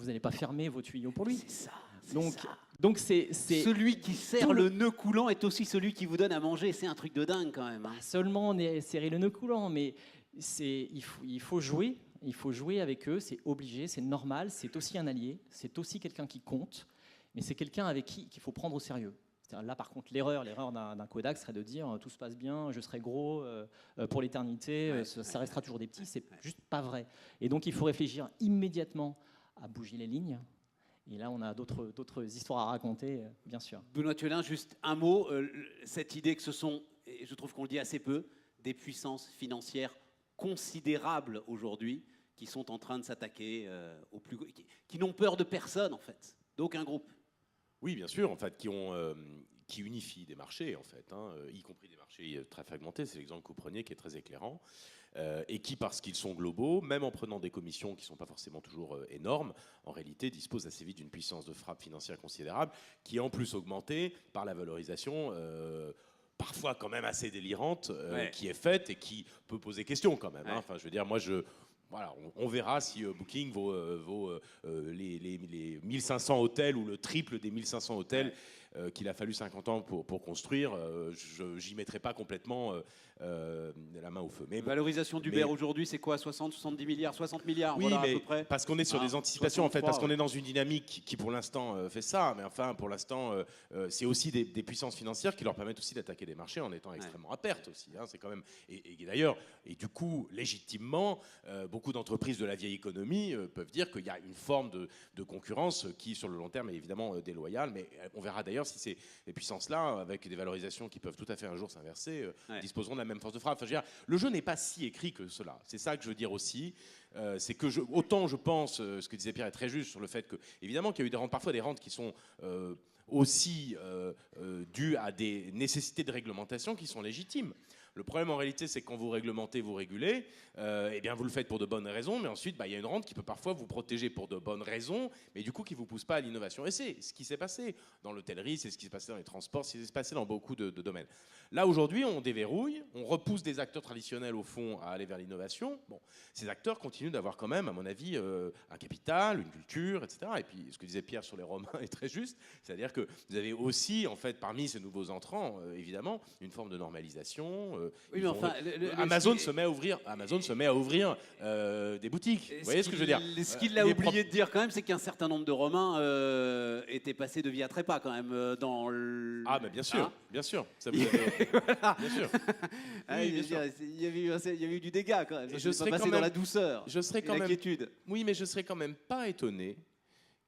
n'allez pas fermer vos tuyaux pour lui. C'est ça. Donc c'est celui qui serre le nœud coulant est aussi celui qui vous donne à manger. C'est un truc de dingue quand même. Seulement on est serré le nœud coulant, mais il faut jouer avec eux, c'est obligé, c'est normal, c'est aussi un allié, c'est aussi quelqu'un qui compte, mais c'est quelqu'un avec qui qu'il faut prendre au sérieux. Là, par contre, l'erreur d'un Kodak serait de dire tout se passe bien, je serai gros pour l'éternité, ça restera toujours des petits, c'est juste pas vrai. Et donc, il faut réfléchir immédiatement à bouger les lignes. Et là, on a d'autres histoires à raconter, bien sûr. Benoît Thiolin, juste un mot, cette idée que ce sont, et je trouve qu'on le dit assez peu, des puissances financières considérables aujourd'hui qui sont en train de s'attaquer aux plus... qui n'ont peur de personne, en fait. Donc un groupe. Oui, bien sûr, en fait, qui unifient des marchés, en fait, y compris des marchés très fragmentés. C'est l'exemple que vous preniez qui est très éclairant. Et qui, parce qu'ils sont globaux, même en prenant des commissions qui ne sont pas forcément toujours énormes, en réalité disposent assez vite d'une puissance de frappe financière considérable, qui est en plus augmentée par la valorisation parfois quand même assez délirante qui est faite et qui peut poser question quand même. Enfin, je veux dire, voilà, on verra si Booking vaut les 1500 hôtels ou le triple des 1500 hôtels qu'il a fallu 50 ans pour construire. J'y mettrai pas complètement la main au feu. Mais valorisation d'Uber aujourd'hui, c'est quoi, 60, 70 milliards, 60 milliards, oui, voilà, mais à peu près. parce qu'on est sur des anticipations, 63, en fait, parce qu'on est dans une dynamique qui pour l'instant fait ça, mais enfin, pour l'instant, c'est aussi des puissances financières qui leur permettent aussi d'attaquer des marchés en étant extrêmement à perte aussi. C'est quand même, et d'ailleurs, et du coup, légitimement, beaucoup d'entreprises de la vieille économie peuvent dire qu'il y a une forme de concurrence qui, sur le long terme, est évidemment déloyale, mais on verra d'ailleurs si ces puissances-là, avec des valorisations qui peuvent tout à fait un jour s'inverser, disposeront de la même force de frappe. Enfin, je veux dire, le jeu n'est pas si écrit que cela. C'est ça que je veux dire aussi. C'est que autant je pense, ce que disait Pierre est très juste sur le fait que, évidemment, qu'il y a eu parfois des rentes qui sont aussi dues à des nécessités de réglementation qui sont légitimes. Le problème en réalité, c'est que quand vous réglementez, vous régulez, eh bien vous le faites pour de bonnes raisons, mais ensuite il y a une rente qui peut parfois vous protéger pour de bonnes raisons, mais du coup qui ne vous pousse pas à l'innovation. Et c'est ce qui s'est passé dans l'hôtellerie, c'est ce qui s'est passé dans les transports, c'est ce qui s'est passé dans beaucoup de domaines. Là aujourd'hui, on déverrouille, on repousse des acteurs traditionnels au fond à aller vers l'innovation. Bon, ces acteurs continuent d'avoir quand même, à mon avis, un capital, une culture, etc. Et puis ce que disait Pierre sur les Romains est très juste, c'est-à-dire que vous avez aussi, en fait, parmi ces nouveaux entrants, évidemment, une forme de normalisation. Oui, mais enfin, Amazon se met à ouvrir des boutiques. Vous voyez ce que je veux dire? Ce qu'il a oublié de dire quand même, c'est qu'un certain nombre de Romains étaient passés de vie à trépas quand même dans le. Ah, mais bien sûr, bien sûr. Ça vous avez... voilà. Bien sûr. Oui, bien sûr. Il y avait eu du dégât quand même. Je serais pas passé dans la douceur, l'inquiétude. Oui, mais je serais quand même pas étonné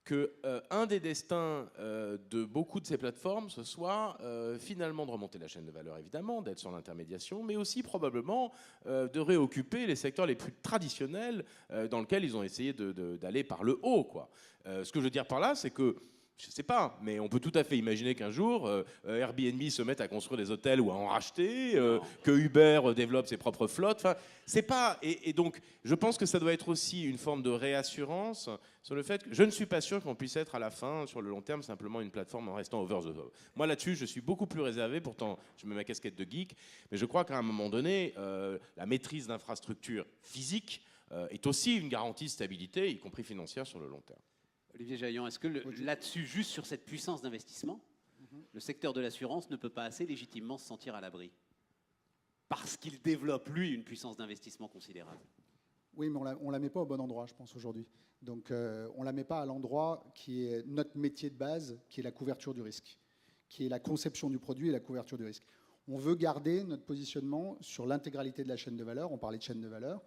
que un des destins de beaucoup de ces plateformes, ce soit finalement de remonter la chaîne de valeur, évidemment, d'être sur l'intermédiation, mais aussi probablement de réoccuper les secteurs les plus traditionnels dans lesquels ils ont essayé d'aller par le haut, quoi. Ce que je veux dire par là, c'est que je ne sais pas, mais on peut tout à fait imaginer qu'un jour, Airbnb se mette à construire des hôtels ou à en racheter, que Uber développe ses propres flottes. Enfin, c'est pas. Et donc, je pense que ça doit être aussi une forme de réassurance sur le fait que je ne suis pas sûr qu'on puisse être à la fin, sur le long terme, simplement une plateforme en restant over the top. Moi, là-dessus, je suis beaucoup plus réservé. Pourtant, je mets ma casquette de geek, mais je crois qu'à un moment donné, la maîtrise d'infrastructures physiques est aussi une garantie de stabilité, y compris financière, sur le long terme. Olivier Jaillant, est-ce que là-dessus, juste sur cette puissance d'investissement, le secteur de l'assurance ne peut pas assez légitimement se sentir à l'abri? Parce qu'il développe, lui, une puissance d'investissement considérable. Oui, mais on ne la met pas au bon endroit, je pense, aujourd'hui. Donc, on ne la met pas à l'endroit qui est notre métier de base, qui est la couverture du risque, qui est la conception du produit et la couverture du risque. On veut garder notre positionnement sur l'intégralité de la chaîne de valeur. On parlait de chaîne de valeur.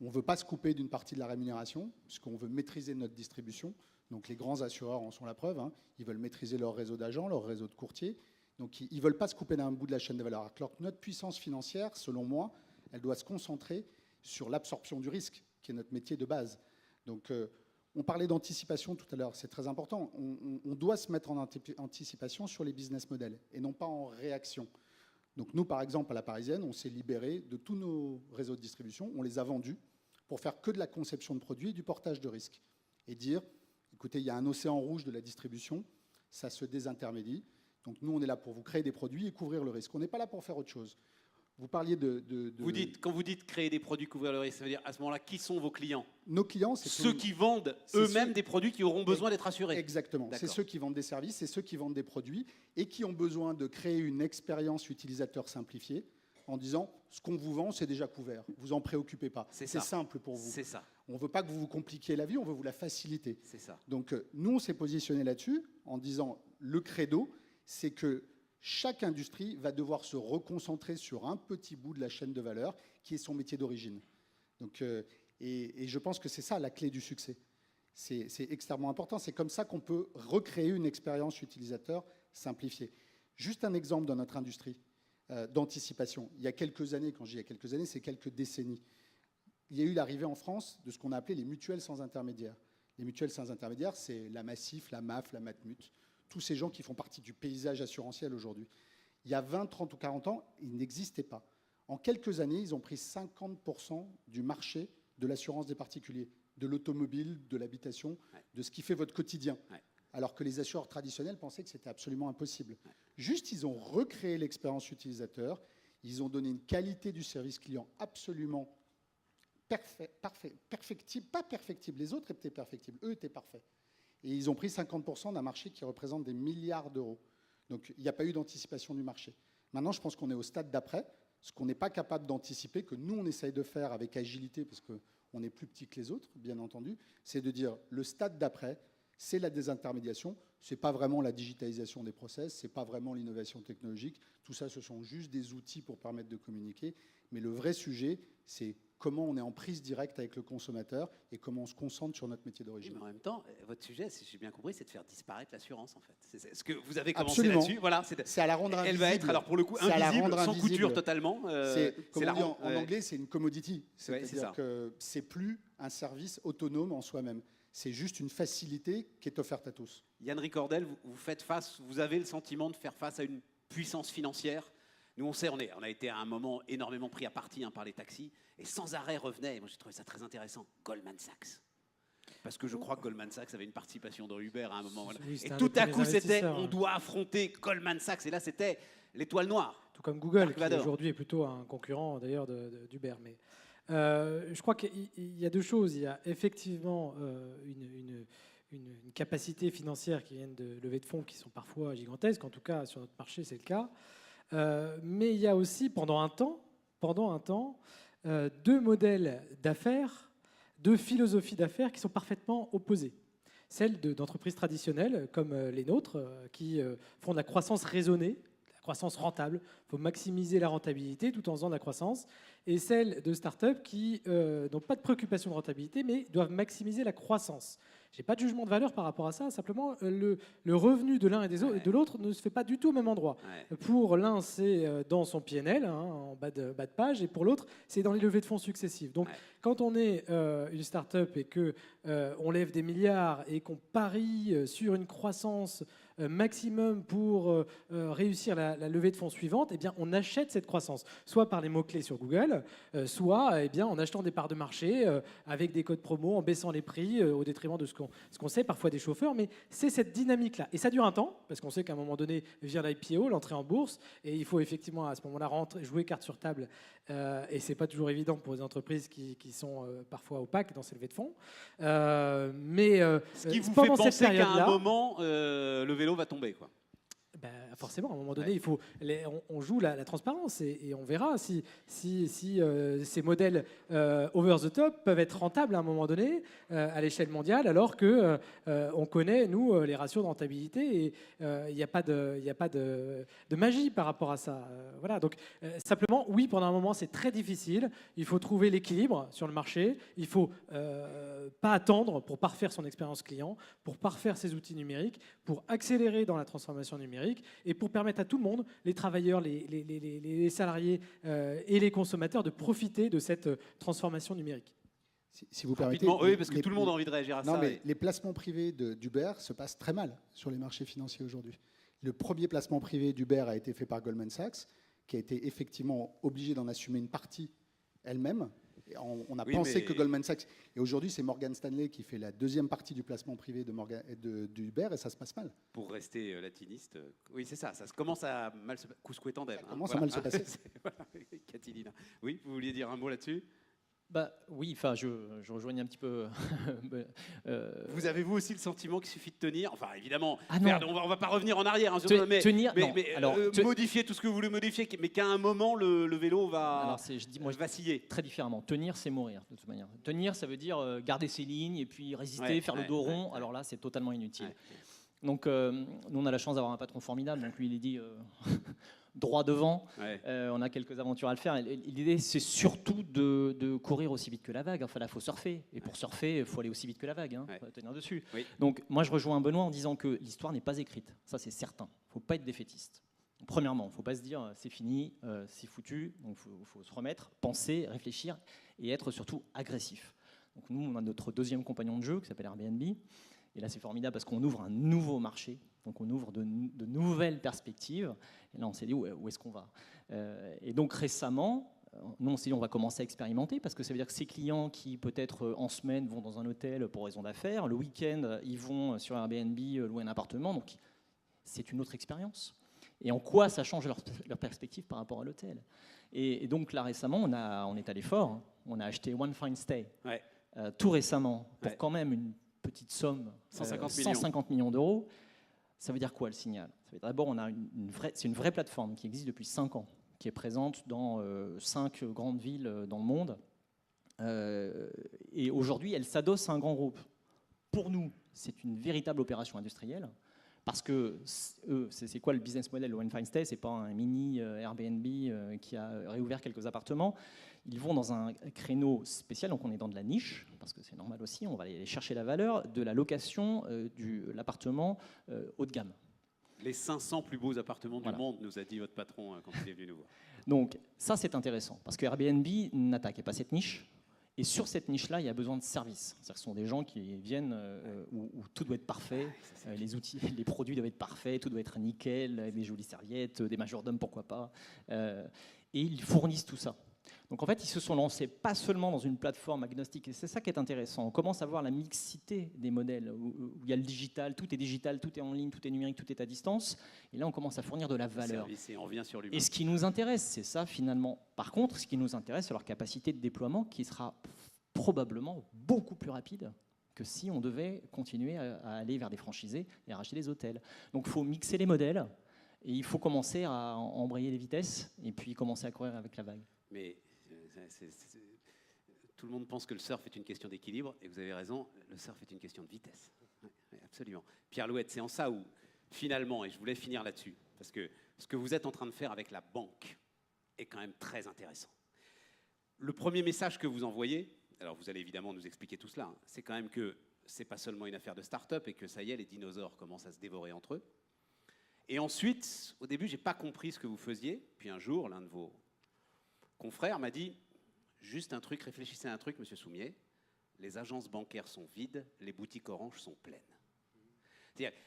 On ne veut pas se couper d'une partie de la rémunération, puisqu'on veut maîtriser notre distribution. Donc les grands assureurs en sont la preuve. Ils veulent maîtriser leur réseau d'agents, leur réseau de courtiers. Donc ils ne veulent pas se couper d'un bout de la chaîne de valeur. Alors que notre puissance financière, selon moi, elle doit se concentrer sur l'absorption du risque, qui est notre métier de base. Donc on parlait d'anticipation tout à l'heure, c'est très important. On doit se mettre en anticipation sur les business models et non pas en réaction. Donc nous, par exemple, à la Parisienne, on s'est libéré de tous nos réseaux de distribution, on les a vendus pour faire que de la conception de produits et du portage de risque. Et dire, écoutez, il y a un océan rouge de la distribution, ça se désintermédie. Donc nous, on est là pour vous créer des produits et couvrir le risque. On n'est pas là pour faire autre chose. Vous parliez Quand vous dites créer des produits, couvrir le risque, ça veut dire à ce moment-là, qui sont vos clients? Nos clients, c'est ceux qui vendent eux-mêmes des produits qui auront besoin d'être assurés. Exactement. C'est ceux qui vendent des services, c'est ceux qui vendent des produits et qui ont besoin de créer une expérience utilisateur simplifiée en disant ce qu'on vous vend, c'est déjà couvert. Vous en préoccupez pas. C'est simple pour vous. C'est ça. On ne veut pas que vous vous compliquiez la vie, on veut vous la faciliter. C'est ça. Donc nous, on s'est positionné là-dessus en disant le credo, c'est que chaque industrie va devoir se reconcentrer sur un petit bout de la chaîne de valeur qui est son métier d'origine. Donc, et je pense que c'est ça la clé du succès. C'est extrêmement important. C'est comme ça qu'on peut recréer une expérience utilisateur simplifiée. Juste un exemple dans notre industrie d'anticipation. Il y a quelques années, quand je dis il y a quelques années, c'est quelques décennies, il y a eu l'arrivée en France de ce qu'on a appelé les mutuelles sans intermédiaire. Les mutuelles sans intermédiaire, c'est la Massif, la MAF, la Matmut, tous ces gens qui font partie du paysage assurantiel aujourd'hui. Il y a 20, 30 ou 40 ans, ils n'existaient pas. En quelques années, ils ont pris 50% du marché de l'assurance des particuliers, de l'automobile, de l'habitation, de ce qui fait votre quotidien. Alors que les assureurs traditionnels pensaient que c'était absolument impossible. Juste, ils ont recréé l'expérience utilisateur, ils ont donné une qualité du service client absolument perfectible, pas perfectible, les autres étaient perfectibles, eux étaient parfaits. Et ils ont pris 50% d'un marché qui représente des milliards d'euros. Donc il n'y a pas eu d'anticipation du marché. Maintenant, je pense qu'on est au stade d'après, ce qu'on n'est pas capable d'anticiper, que nous, on essaye de faire avec agilité, parce qu'on est plus petit que les autres, bien entendu, c'est de dire le stade d'après, c'est la désintermédiation, ce n'est pas vraiment la digitalisation des process, ce n'est pas vraiment l'innovation technologique, tout ça, ce sont juste des outils pour permettre de communiquer, mais le vrai sujet, c'est comment on est en prise directe avec le consommateur et comment on se concentre sur notre métier d'origine. Mais en même temps, votre sujet, si j'ai bien compris, c'est de faire disparaître l'assurance, en fait. C'est ce que vous avez commencé là-dessus. Voilà, c'est à la rendre invisible. Elle va être, alors pour le coup, invisible, sans couture totalement. En anglais, c'est une commodity. C'est-à-dire que c'est plus un service autonome en soi-même. C'est juste une facilité qui est offerte à tous. Yann Ricordel, vous faites face, vous avez le sentiment de faire face à une puissance financière. Nous, on sait, on a été à un moment énormément pris à partie par les taxis, et sans arrêt revenait, et moi j'ai trouvé ça très intéressant, Goldman Sachs. Parce que je crois que Goldman Sachs avait une participation dans Uber à un moment. Voilà. Oui, et tout à coup, c'était, on doit affronter Goldman Sachs, et là, c'était l'étoile noire. Tout comme Google, qui aujourd'hui est plutôt un concurrent d'ailleurs d'Uber. Mais je crois qu'il y a deux choses. Il y a effectivement une capacité financière qui vient de lever de fonds qui sont parfois gigantesques. En tout cas, sur notre marché, c'est le cas. Mais il y a aussi, pendant un temps, deux modèles d'affaires, deux philosophies d'affaires qui sont parfaitement opposées. Celle d'entreprises traditionnelles, comme les nôtres, qui font de la croissance raisonnée, de la croissance rentable. Il faut maximiser la rentabilité tout en faisant de la croissance. Et celle de start-up qui n'ont pas de préoccupation de rentabilité, mais doivent maximiser la croissance. Je n'ai pas de jugement de valeur par rapport à ça, simplement le revenu de l'un et de l'autre ne se fait pas du tout au même endroit. Pour l'un, c'est dans son PNL, en bas de page, et pour l'autre, c'est dans les levées de fonds successives. Donc, quand on est une start-up et qu'on lève des milliards et qu'on parie sur une croissance maximum pour réussir la levée de fonds suivante, eh bien, on achète cette croissance, soit par les mots-clés sur Google, soit eh bien, en achetant des parts de marché avec des codes promo, en baissant les prix au détriment de ce qu'on sait, parfois des chauffeurs. Mais c'est cette dynamique-là. Et ça dure un temps, parce qu'on sait qu'à un moment donné vient l'IPO, l'entrée en bourse, et il faut effectivement à ce moment-là jouer carte sur table. Et ce n'est pas toujours évident pour les entreprises qui sont parfois opaques dans ces levées de fonds. Ce qui vous fait penser qu'à un moment, le vélo va tomber, quoi. Forcément, à un moment donné, on joue la transparence et on verra si ces modèles over the top peuvent être rentables à un moment donné à l'échelle mondiale, alors que on connaît, nous, les ratios de rentabilité et il n'y a pas de magie par rapport à ça. Voilà. Donc, simplement, oui, pendant un moment, c'est très difficile. Il faut trouver l'équilibre sur le marché. Il ne faut pas attendre pour parfaire son expérience client, pour parfaire ses outils numériques, pour accélérer dans la transformation numérique et pour permettre à tout le monde, les travailleurs, les salariés et les consommateurs de profiter de cette transformation numérique. Si vous permettez, oui, parce que tout le monde a envie de réagir à ça. Mais les placements privés d'Uber se passent très mal sur les marchés financiers aujourd'hui. Le premier placement privé d'Uber a été fait par Goldman Sachs, qui a été effectivement obligé d'en assumer une partie elle-même. On a pensé que Goldman Sachs... Et aujourd'hui, c'est Morgan Stanley qui fait la deuxième partie du placement privé d'Uber et ça se passe mal. Pour rester latiniste, oui, c'est ça. Ça commence à mal se passer. Couscous tandem. Ça commence à mal se passer. Catilina. Oui, vous vouliez dire un mot là-dessus ? Oui, je rejoignais un petit peu. Vous avez-vous aussi le sentiment qu'il suffit de tenir, enfin évidemment, on va pas revenir en arrière, hein, tenir, modifier tout ce que vous voulez modifier, mais qu'à un moment le vélo va vaciller. Très différemment. Tenir, c'est mourir de toute manière. Tenir, ça veut dire garder ses lignes et puis résister, faire le dos rond. Alors là, c'est totalement inutile. Donc, nous, on a la chance d'avoir un patron formidable. Donc lui, il est dit droit devant. On a quelques aventures à le faire. L'idée, c'est surtout de courir aussi vite que la vague. Enfin, là, il faut surfer. Et pour surfer, il faut aller aussi vite que la vague. Il faut tenir dessus. Donc, moi, je rejoins Benoît en disant que l'histoire n'est pas écrite. Ça, c'est certain. Il ne faut pas être défaitiste. Premièrement, il ne faut pas se dire c'est fini, c'est foutu. Donc, il faut se remettre, penser, réfléchir et être surtout agressif. Donc nous, on a notre deuxième compagnon de jeu qui s'appelle Airbnb. Et là, c'est formidable parce qu'on ouvre un nouveau marché. Donc on ouvre de nouvelles perspectives. Et là, on s'est dit, où est-ce qu'on va? Et donc récemment, nous, on s'est dit, on va commencer à expérimenter parce que ça veut dire que ces clients qui, peut-être en semaine, vont dans un hôtel pour raison d'affaires, le week-end, ils vont sur Airbnb louer un appartement. Donc c'est une autre expérience. Et en quoi ça change leur perspective par rapport à l'hôtel? Et donc là, récemment, on est allé fort. Hein. On a acheté One Fine Stay tout récemment pour quand même une petite somme, 150 millions d'euros. Ça veut dire quoi le signal? Ça veut dire d'abord, c'est une vraie plateforme qui existe depuis 5 ans, qui est présente dans 5 grandes villes dans le monde. Et aujourd'hui, elle s'adosse à un grand groupe. Pour nous, c'est une véritable opération industrielle. Parce que c'est quoi le business model de One Fine Stay? C'est pas un mini Airbnb qui a réouvert quelques appartements. Ils vont dans un créneau spécial, donc on est dans de la niche, parce que c'est normal aussi, on va aller chercher la valeur de la location de l'appartement haut de gamme. Les 500 plus beaux appartements du monde, nous a dit votre patron quand il est venu nous voir. Donc ça, c'est intéressant, parce que Airbnb n'attaquait pas cette niche. Et sur cette niche-là, il y a besoin de services. C'est-à-dire que ce sont des gens qui viennent où tout doit être parfait, les outils, les produits doivent être parfaits, tout doit être nickel, des jolies serviettes, des majordomes, pourquoi pas. Et ils fournissent tout ça. Donc en fait, ils se sont lancés pas seulement dans une plateforme agnostique, et c'est ça qui est intéressant. On commence à voir la mixité des modèles, où il y a le digital, tout est en ligne, tout est numérique, tout est à distance. Et là, on commence à fournir de la valeur. Et on revient sur l'humain. Et ce qui nous intéresse, c'est ça finalement. Par contre, ce qui nous intéresse, c'est leur capacité de déploiement qui sera probablement beaucoup plus rapide que si on devait continuer à aller vers des franchisés et à racheter des hôtels. Donc il faut mixer les modèles et il faut commencer à embrayer les vitesses et puis commencer à courir avec la vague. Mais tout le monde pense que le surf est une question d'équilibre, et vous avez raison, le surf est une question de vitesse. Oui, absolument. Pierre Louette, c'est en ça où, finalement, et je voulais finir là-dessus, parce que ce que vous êtes en train de faire avec la banque est quand même très intéressant. Le premier message que vous envoyez, alors vous allez évidemment nous expliquer tout cela, hein, c'est quand même que c'est pas seulement une affaire de start-up et que ça y est, les dinosaures commencent à se dévorer entre eux. Et ensuite, au début, j'ai pas compris ce que vous faisiez, puis un jour, l'un de vos confrère m'a dit, juste un truc, réfléchissez à un truc, monsieur Soumier, les agences bancaires sont vides, les boutiques Orange sont pleines.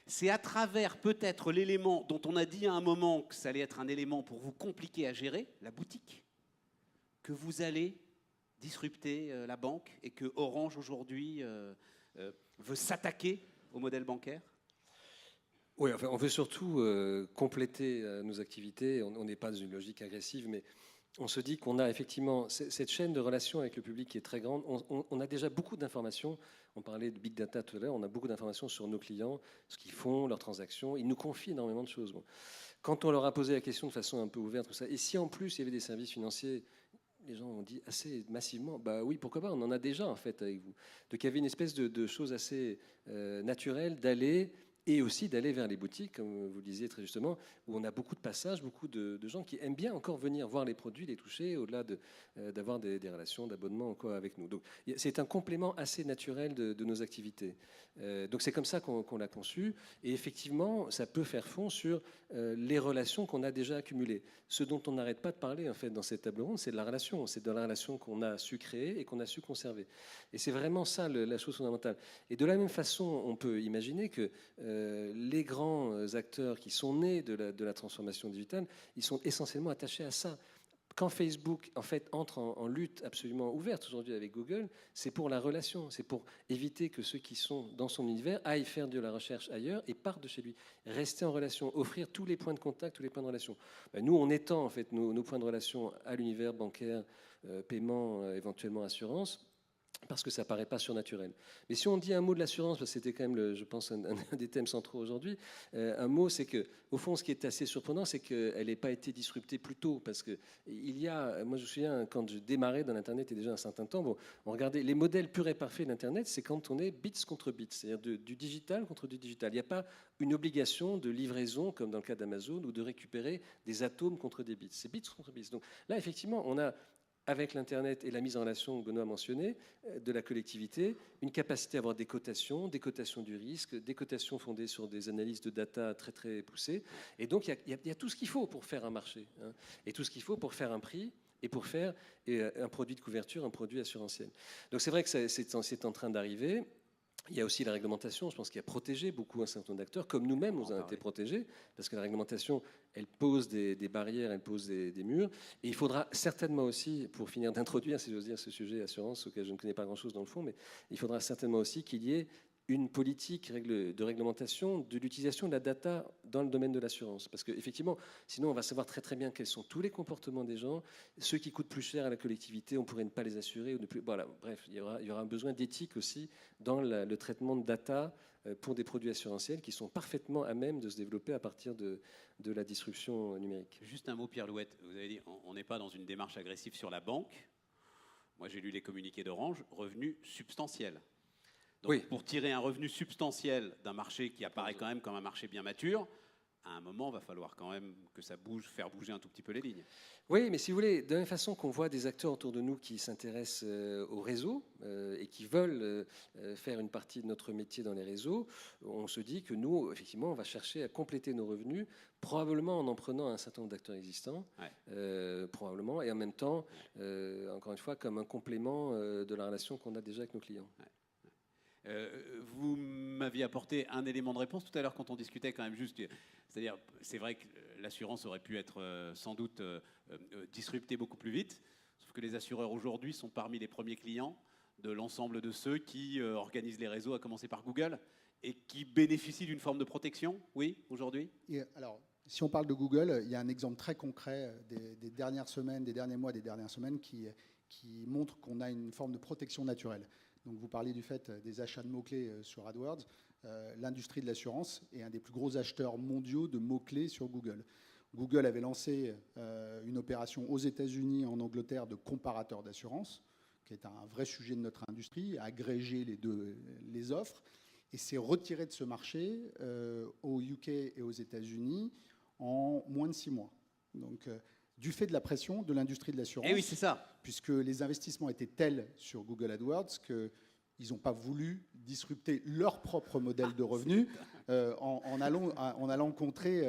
C'est à travers peut-être l'élément dont on a dit à un moment que ça allait être un élément pour vous compliquer à gérer, la boutique, que vous allez disrupter la banque et que Orange aujourd'hui veut s'attaquer au modèle bancaire. Oui, enfin, on veut surtout compléter nos activités. On n'est pas dans une logique agressive, mais on se dit qu'on a effectivement cette chaîne de relations avec le public qui est très grande. On a déjà beaucoup d'informations. On parlait de big data tout à l'heure. On a beaucoup d'informations sur nos clients, ce qu'ils font, leurs transactions. Ils nous confient énormément de choses. Bon. Quand on leur a posé la question de façon un peu ouverte, tout ça, et si en plus il y avait des services financiers, les gens ont dit assez massivement, bah oui, pourquoi pas, on en a déjà en fait avec vous. Donc il y avait une espèce de chose assez naturelle d'aller et aussi d'aller vers les boutiques, comme vous le disiez très justement, où on a beaucoup de passages, beaucoup de gens qui aiment bien encore venir voir les produits, les toucher, au-delà d'avoir des relations d'abonnement avec nous. Donc c'est un complément assez naturel de nos activités. Donc c'est comme ça qu'on l'a conçu, et effectivement, ça peut faire fond sur les relations qu'on a déjà accumulées. Ce dont on n'arrête pas de parler en fait dans cette table ronde, c'est de la relation, c'est de la relation qu'on a su créer et qu'on a su conserver. Et c'est vraiment ça la chose fondamentale. Et de la même façon, on peut imaginer que les grands acteurs qui sont nés de la transformation digitale, ils sont essentiellement attachés à ça. Quand Facebook en fait entre en lutte absolument ouverte aujourd'hui avec Google, c'est pour la relation, c'est pour éviter que ceux qui sont dans son univers aillent faire de la recherche ailleurs et partent de chez lui. Rester en relation, offrir tous les points de contact, tous les points de relation. Nous, on étend en fait nos points de relation à l'univers bancaire, paiement, éventuellement assurance, parce que ça ne paraît pas surnaturel. Mais si on dit un mot de l'assurance, parce que c'était quand même, je pense, un des thèmes centraux aujourd'hui, un mot, c'est qu'au fond, ce qui est assez surprenant, c'est qu'elle n'ait pas été disruptée plus tôt, parce que il y a, moi je me souviens, quand je démarrais dans l'Internet, il y a déjà un certain temps, bon, on regardait les modèles purs et parfaits de l'Internet, c'est quand on est bits contre bits, c'est-à-dire du digital contre du digital. Il n'y a pas une obligation de livraison, comme dans le cas d'Amazon, ou de récupérer des atomes contre des bits. C'est bits contre bits. Donc là, effectivement, on a, avec l'Internet et la mise en relation que Benoît a mentionné, de la collectivité, une capacité à avoir des cotations du risque, des cotations fondées sur des analyses de data très très poussées. Et donc il y a tout ce qu'il faut pour faire un marché, hein, et tout ce qu'il faut pour faire un prix, et pour faire un produit de couverture, un produit assurantiel. Donc c'est vrai que c'est en train d'arriver. Il y a aussi la réglementation, je pense, qui a protégé beaucoup un certain nombre d'acteurs, comme nous-mêmes, nous avons été protégés, parce que la réglementation, elle pose des barrières, elle pose des murs. Et il faudra certainement aussi, pour finir d'introduire, si j'ose dire, ce sujet assurance, auquel je ne connais pas grand-chose dans le fond, mais il faudra certainement aussi qu'il y ait une politique de réglementation de l'utilisation de la data dans le domaine de l'assurance. Parce qu'effectivement, sinon on va savoir très très bien quels sont tous les comportements des gens. Ceux qui coûtent plus cher à la collectivité, on pourrait ne pas les assurer. Ou ne plus... Voilà, bref, il y aura un besoin d'éthique aussi dans le traitement de data pour des produits assurantiels qui sont parfaitement à même de se développer à partir de la disruption numérique. Juste un mot, Pierre Louette. Vous avez dit, on n'est pas dans une démarche agressive sur la banque. Moi, j'ai lu les communiqués d'Orange, revenu substantiel. Donc, oui. Pour tirer un revenu substantiel d'un marché qui apparaît quand même comme un marché bien mature, à un moment, il va falloir quand même que ça bouge, faire bouger un tout petit peu les lignes. Oui, mais si vous voulez, de la même façon qu'on voit des acteurs autour de nous qui s'intéressent au réseau et qui veulent faire une partie de notre métier dans les réseaux, on se dit que nous, effectivement, on va chercher à compléter nos revenus, probablement en prenant un certain nombre d'acteurs existants, probablement, et en même temps, encore une fois, comme un complément de la relation qu'on a déjà avec nos clients. Ouais. Vous m'aviez apporté un élément de réponse tout à l'heure quand on discutait quand même juste. C'est-à-dire, c'est vrai que l'assurance aurait pu être sans doute disruptée beaucoup plus vite, sauf que les assureurs aujourd'hui sont parmi les premiers clients de l'ensemble de ceux qui organisent les réseaux, à commencer par Google, et qui bénéficient d'une forme de protection, oui, aujourd'hui. Alors, si on parle de Google, il y a un exemple très concret des dernières semaines, des derniers mois, des dernières semaines qui montre qu'on a une forme de protection naturelle. Donc vous parliez du fait des achats de mots-clés sur AdWords. L'industrie de l'assurance est un des plus gros acheteurs mondiaux de mots-clés sur Google. Google avait lancé une opération aux États-Unis et en Angleterre de comparateur d'assurance, qui est un vrai sujet de notre industrie, agréger les offres, et s'est retiré de ce marché au UK et aux États-Unis en moins de 6 mois. Donc, du fait de la pression de l'industrie de l'assurance, oui, c'est ça. Puisque les investissements étaient tels sur Google AdWords qu'ils n'ont pas voulu disrupter leur propre modèle de revenus en allant contrer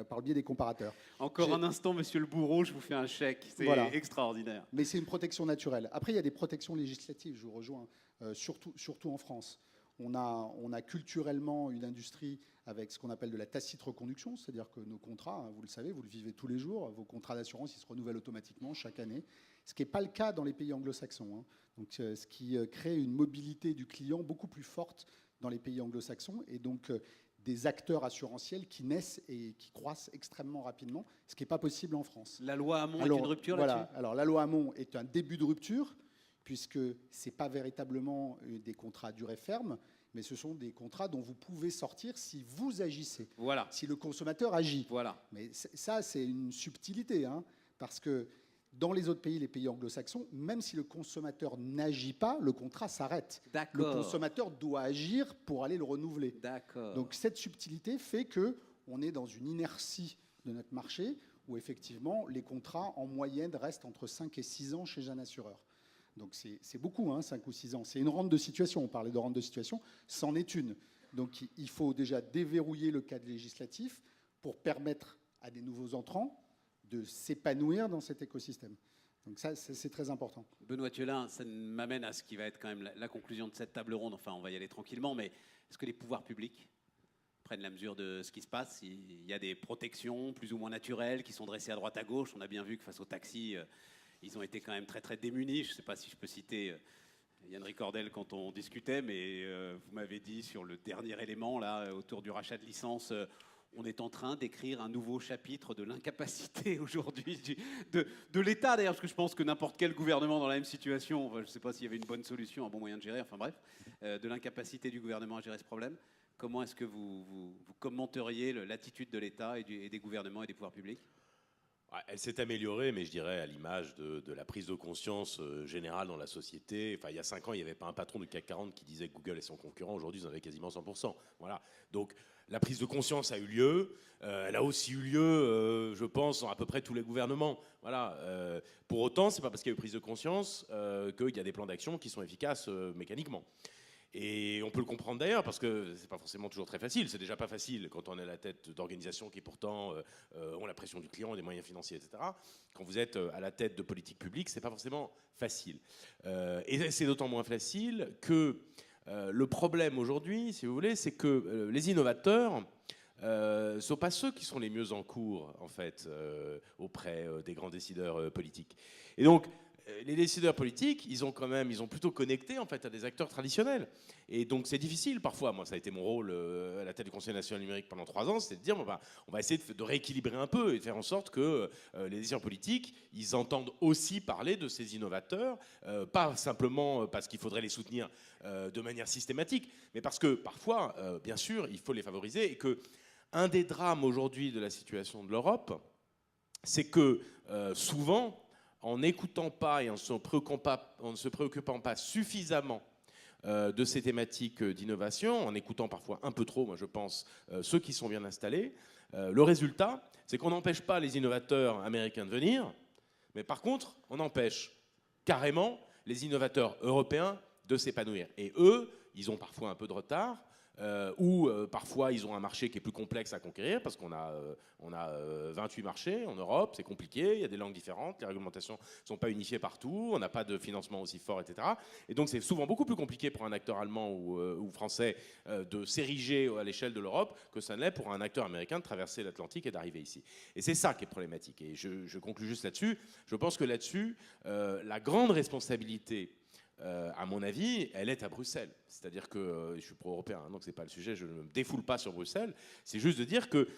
par le biais des comparateurs. Encore un instant, monsieur le bourreau, je vous fais un chèque. C'est extraordinaire. Mais c'est une protection naturelle. Après, il y a des protections législatives, je vous rejoins, surtout en France. On a culturellement une industrie avec ce qu'on appelle de la tacite reconduction, c'est-à-dire que nos contrats, vous le savez, vous le vivez tous les jours, vos contrats d'assurance, ils se renouvellent automatiquement chaque année, ce qui n'est pas le cas dans les pays anglo-saxons. Donc, ce qui crée une mobilité du client beaucoup plus forte dans les pays anglo-saxons, et donc des acteurs assurantiels qui naissent et qui croissent extrêmement rapidement, ce qui n'est pas possible en France. La loi Hamon est une rupture là-dessus ? Alors, la loi Hamon est un début de rupture, puisque ce n'est pas véritablement des contrats à durée ferme, mais ce sont des contrats dont vous pouvez sortir si vous agissez, si le consommateur agit. Mais ça, c'est une subtilité, parce que dans les autres pays, les pays anglo-saxons, même si le consommateur n'agit pas, le contrat s'arrête. Le consommateur doit agir pour aller le renouveler. Donc cette subtilité fait qu'on est dans une inertie de notre marché où effectivement les contrats en moyenne restent entre 5 et 6 ans chez un assureur. Donc c'est beaucoup, 5 ou 6 ans. C'est une rente de situation. On parlait de rente de situation, c'en est une. Donc il faut déjà déverrouiller le cadre législatif pour permettre à des nouveaux entrants de s'épanouir dans cet écosystème. Donc ça, c'est très important. Benoît Thiolin, ça m'amène à ce qui va être quand même la conclusion de cette table ronde. Enfin, on va y aller tranquillement, mais est-ce que les pouvoirs publics prennent la mesure de ce qui se passe? Il y a des protections plus ou moins naturelles qui sont dressées à droite à gauche. On a bien vu que face aux taxis, ils ont été quand même très très démunis. Je ne sais pas si je peux citer Yann Ricordel quand on discutait, mais vous m'avez dit sur le dernier élément là, autour du rachat de licence, on est en train d'écrire un nouveau chapitre de l'incapacité aujourd'hui de l'État, d'ailleurs, parce que je pense que n'importe quel gouvernement dans la même situation, je ne sais pas s'il y avait une bonne solution, un bon moyen de gérer, enfin bref, de l'incapacité du gouvernement à gérer ce problème. Comment est-ce que vous commenteriez l'attitude de l'État et des gouvernements et des pouvoirs publics ? Elle s'est améliorée, mais je dirais à l'image de la prise de conscience générale dans la société. Enfin, il y a 5 ans, il n'y avait pas un patron du CAC 40 qui disait que Google est son concurrent. Aujourd'hui, ils en avaient quasiment 100%. Voilà. Donc, la prise de conscience a eu lieu. Elle a aussi eu lieu, je pense, dans à peu près tous les gouvernements. Voilà. Pour autant, c'est pas parce qu'il y a eu prise de conscience qu'il y a des plans d'action qui sont efficaces mécaniquement. Et on peut le comprendre d'ailleurs, parce que c'est pas forcément toujours très facile. C'est déjà pas facile quand on est à la tête d'organisations qui pourtant ont la pression du client et des moyens financiers, etc. Quand vous êtes à la tête de politiques publiques, c'est pas forcément facile. Et c'est d'autant moins facile que le problème aujourd'hui, si vous voulez, c'est que les innovateurs ne sont pas ceux qui sont les mieux en cours, en fait, auprès des grands décideurs politiques. Et donc, les décideurs politiques, ils ont plutôt connecté en fait à des acteurs traditionnels. Et donc c'est difficile parfois. Moi, ça a été mon rôle à la tête du Conseil national numérique pendant 3 ans, c'était de dire on va essayer de rééquilibrer un peu et de faire en sorte que les décideurs politiques, ils entendent aussi parler de ces innovateurs, pas simplement parce qu'il faudrait les soutenir de manière systématique, mais parce que parfois, bien sûr, il faut les favoriser et que un des drames aujourd'hui de la situation de l'Europe, c'est que souvent, en n'écoutant pas et en ne se préoccupant pas suffisamment de ces thématiques d'innovation, en écoutant parfois un peu trop, moi je pense, ceux qui sont bien installés, le résultat, c'est qu'on n'empêche pas les innovateurs américains de venir, mais par contre, on empêche carrément les innovateurs européens de s'épanouir. Et eux, ils ont parfois un peu de retard, ou parfois ils ont un marché qui est plus complexe à conquérir parce qu'on a 28 marchés en Europe, c'est compliqué, il y a des langues différentes, les réglementations ne sont pas unifiées partout, on n'a pas de financement aussi fort, etc. Et donc c'est souvent beaucoup plus compliqué pour un acteur allemand ou français de s'ériger à l'échelle de l'Europe que ça ne l'est pour un acteur américain de traverser l'Atlantique et d'arriver ici. Et c'est ça qui est problématique. Et je conclue juste là-dessus. Je pense que là-dessus, la grande responsabilité, à mon avis, elle est à Bruxelles. C'est-à-dire que je suis pro-européen, hein, donc c'est pas le sujet, je ne me défoule pas sur Bruxelles. C'est juste de dire que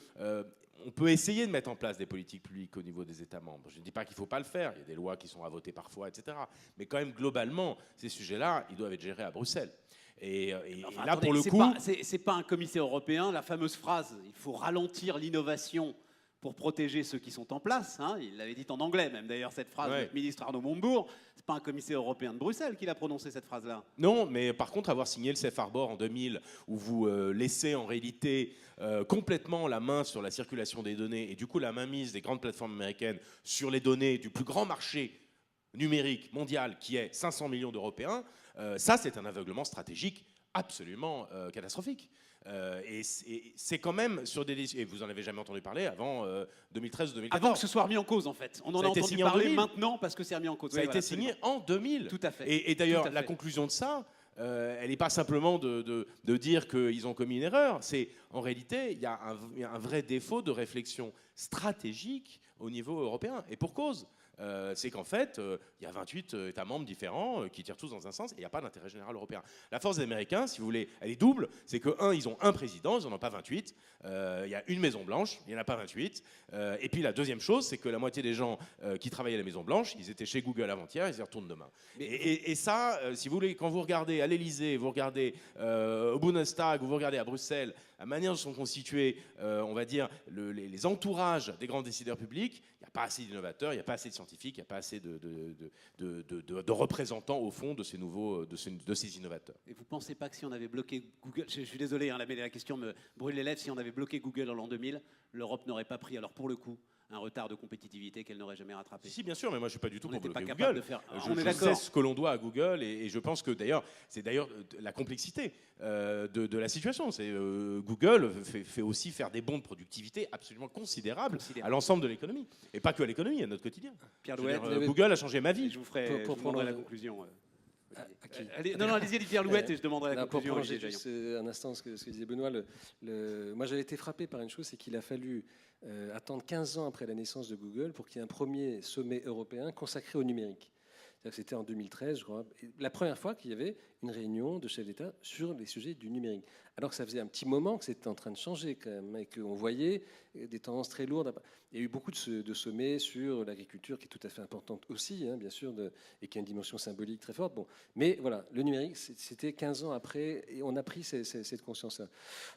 on peut essayer de mettre en place des politiques publiques au niveau des États membres. Je ne dis pas qu'il ne faut pas le faire, il y a des lois qui sont à voter parfois, etc. Mais quand même, globalement, ces sujets-là, ils doivent être gérés à Bruxelles. Et Enfin, là, attendez, pour le coup... c'est pas un commissaire européen, la fameuse phrase « il faut ralentir l'innovation » pour protéger ceux qui sont en place. Hein. Il l'avait dit en anglais, même d'ailleurs, cette phrase, Ouais. notre ministre Arnaud Montebourg. C'est pas un commissaire européen de Bruxelles qui l'a prononcé, cette phrase-là. Non, mais par contre, avoir signé le Safe Harbor en 2000, où vous laissez en réalité complètement la main sur la circulation des données, et du coup la mainmise des grandes plateformes américaines sur les données du plus grand marché numérique mondial, qui est 500 millions d'Européens, ça c'est un aveuglement stratégique absolument catastrophique. Et c'est quand même sur des... Et vous en avez jamais entendu parler avant 2013 ou 2014. Avant que ce soit remis en cause, en fait. On en a entendu parler maintenant parce que c'est remis en cause. Ça a été signé en 2000. Tout à fait. Et d'ailleurs, la conclusion de ça, elle n'est pas simplement de dire qu'ils ont commis une erreur. C'est en réalité, il y a un vrai défaut de réflexion stratégique au niveau européen. Et pour cause. C'est qu'en fait, il y a 28 États membres différents qui tirent tous dans un sens et il n'y a pas d'intérêt général européen. La force des Américains, si vous voulez, elle est double. C'est que, ils ont un président, ils n'en ont pas 28. Il y a une Maison-Blanche, il n'y en a pas 28. Et puis la deuxième chose, c'est que la moitié des gens qui travaillaient à la Maison-Blanche, ils étaient chez Google avant-hier, ils y retournent demain. Et ça, si vous voulez, quand vous regardez à l'Élysée, vous regardez au Bundestag, vous regardez à Bruxelles, la manière dont sont constitués, on va dire, les entourages des grands décideurs publics, il n'y a pas assez d'innovateurs, il n'y a pas assez de scientifiques, il n'y a pas assez de représentants, au fond, de ces nouveaux, de ces innovateurs. Et vous ne pensez pas que si on avait bloqué Google, je suis désolé, hein, la question me brûle les lèvres, si on avait bloqué Google en l'an 2000, l'Europe n'aurait pas pris, alors pour le coup, un retard de compétitivité qu'elle n'aurait jamais rattrapé. Si, bien sûr, mais moi je ne suis pas du tout pour bloquer capable Google. De faire... Je sais ce que l'on doit à Google et je pense que d'ailleurs, c'est d'ailleurs la complexité de la situation. C'est, Google fait aussi faire des bonds de productivité absolument considérables à l'ensemble de l'économie. Et pas que à l'économie, à notre quotidien. Pierre Louette, Google a changé ma vie. Je vous ferai pour prendre la conclusion. Allez-y, Pierre Louette, et je demanderai la conclusion. Pour prolonger juste un instant ce que disait Benoît, moi j'avais été frappé par une chose, c'est qu'il a fallu attendre 15 ans après la naissance de Google pour qu'il y ait un premier sommet européen consacré au numérique. C'était en 2013, je crois, la première fois qu'il y avait une réunion de chefs d'État sur les sujets du numérique. Alors que ça faisait un petit moment que c'était en train de changer quand même, et qu'on voyait des tendances très lourdes. Il y a eu beaucoup de sommets sur l'agriculture, qui est tout à fait importante aussi, hein, bien sûr, et qui a une dimension symbolique très forte. Bon. Mais voilà, le numérique, c'était 15 ans après, et on a pris cette conscience-là.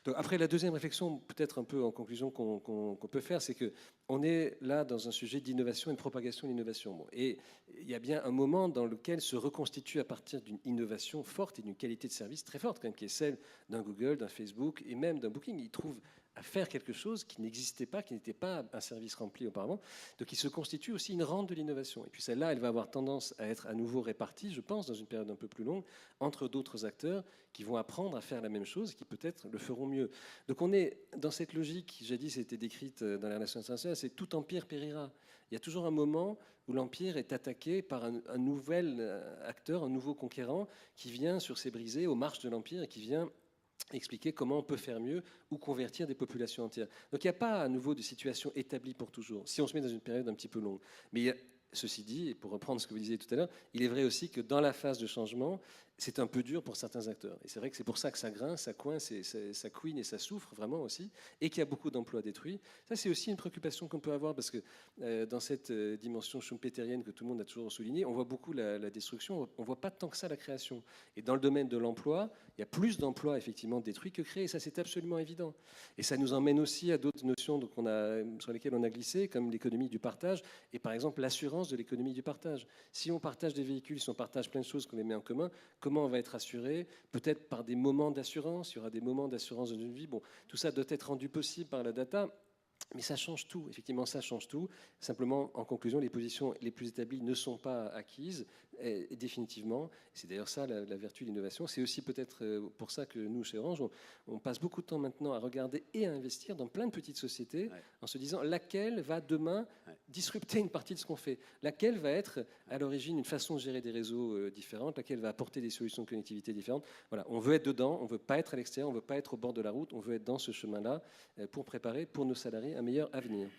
Donc, après, la deuxième réflexion, peut-être un peu en conclusion, qu'on peut faire, c'est qu'on est là dans un sujet d'innovation et de propagation de l'innovation. Bon. Et il y a bien un moment dans lequel se reconstitue à partir d'une innovation forte et d'une qualité de service très forte, quand même, qui est celle d'un Google, d'un Facebook et même d'un Booking. Ils trouvent à faire quelque chose qui n'existait pas, qui n'était pas un service rempli auparavant. Donc il se constitue aussi une rente de l'innovation. Et puis celle-là, elle va avoir tendance à être à nouveau répartie, je pense, dans une période un peu plus longue, entre d'autres acteurs qui vont apprendre à faire la même chose, qui peut-être le feront mieux. Donc on est dans cette logique qui, jadis, a été décrite dans les relations internationales, c'est tout empire périra. Il y a toujours un moment où l'empire est attaqué par un nouvel acteur, un nouveau conquérant qui vient sur ses brisées aux marches de l'empire et qui vient expliquer comment on peut faire mieux ou convertir des populations entières. Donc il n'y a pas à nouveau de situation établie pour toujours, si on se met dans une période un petit peu longue. Mais il y a, ceci dit, et pour reprendre ce que vous disiez tout à l'heure, il est vrai aussi que dans la phase de changement, c'est un peu dur pour certains acteurs. Et c'est vrai que c'est pour ça que ça grince, ça coince, ça couine et ça souffre vraiment aussi, et qu'il y a beaucoup d'emplois détruits. Ça, c'est aussi une préoccupation qu'on peut avoir, parce que dans cette dimension schumpeterienne que tout le monde a toujours souligné, on voit beaucoup la destruction, on ne voit pas tant que ça la création. Et dans le domaine de l'emploi, il y a plus d'emplois effectivement détruits que créés, ça c'est absolument évident. Et ça nous emmène aussi à d'autres notions sur lesquelles on a glissé, comme l'économie du partage, et par exemple l'assurance de l'économie du partage. Si on partage des véhicules, si on partage plein de choses qu'on les met en commun, comment on va être assuré? Peut-être par des moments d'assurance, il y aura des moments d'assurance dans une vie. Bon, tout ça doit être rendu possible par la data. Mais ça change tout, effectivement, ça change tout. Simplement, en conclusion, les positions les plus établies ne sont pas acquises, définitivement. C'est d'ailleurs ça la vertu de l'innovation. C'est aussi peut-être pour ça que nous, chez Orange, on passe beaucoup de temps maintenant à regarder et à investir dans plein de petites sociétés, en se disant laquelle va demain disrupter une partie de ce qu'on fait, laquelle va être à l'origine une façon de gérer des réseaux différentes, laquelle va apporter des solutions de connectivité différentes. Voilà, on veut être dedans, on ne veut pas être à l'extérieur, on ne veut pas être au bord de la route, on veut être dans ce chemin-là pour préparer pour nos salariés un meilleur avenir.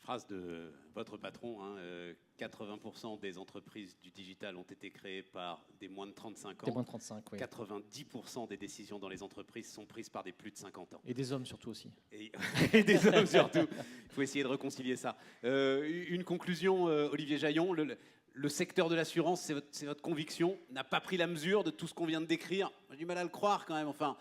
Phrase de votre patron, 80% des entreprises du digital ont été créées par des moins de 35 ans. Des moins de 35, oui. 90% des décisions dans les entreprises sont prises par des plus de 50 ans. Et des hommes surtout aussi. Et des hommes surtout. Il faut essayer de réconcilier ça. Une conclusion, Olivier Jaillon. Le secteur de l'assurance, c'est votre conviction, n'a pas pris la mesure de tout ce qu'on vient de décrire. J'ai du mal à le croire quand même. Enfin,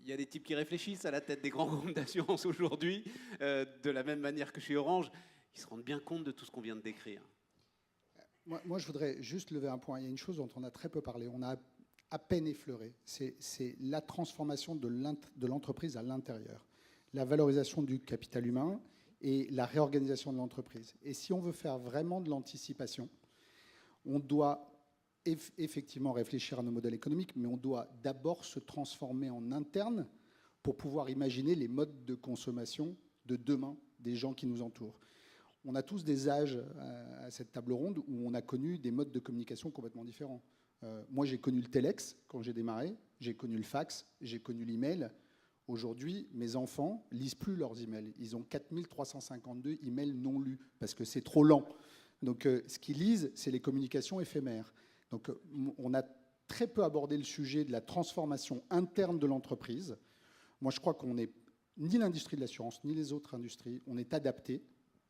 il y a des types qui réfléchissent à la tête des grands groupes d'assurance aujourd'hui, de la même manière que chez Orange. Ils se rendent bien compte de tout ce qu'on vient de décrire. Moi, je voudrais juste lever un point. Il y a une chose dont on a très peu parlé, on a à peine effleuré. C'est la transformation de l'entreprise à l'intérieur, la valorisation du capital humain et la réorganisation de l'entreprise. Et si on veut faire vraiment de l'anticipation, on doit effectivement réfléchir à nos modèles économiques, mais on doit d'abord se transformer en interne pour pouvoir imaginer les modes de consommation de demain des gens qui nous entourent. On a tous des âges à cette table ronde où on a connu des modes de communication complètement différents. Moi, j'ai connu le téléx quand j'ai démarré, j'ai connu le fax, j'ai connu l'email. Aujourd'hui, mes enfants lisent plus leurs emails. Ils ont 4352 emails non lus parce que c'est trop lent. Donc, ce qu'ils lisent, c'est les communications éphémères. Donc, on a très peu abordé le sujet de la transformation interne de l'entreprise. Moi, je crois qu'on n'est ni l'industrie de l'assurance, ni les autres industries. On est adapté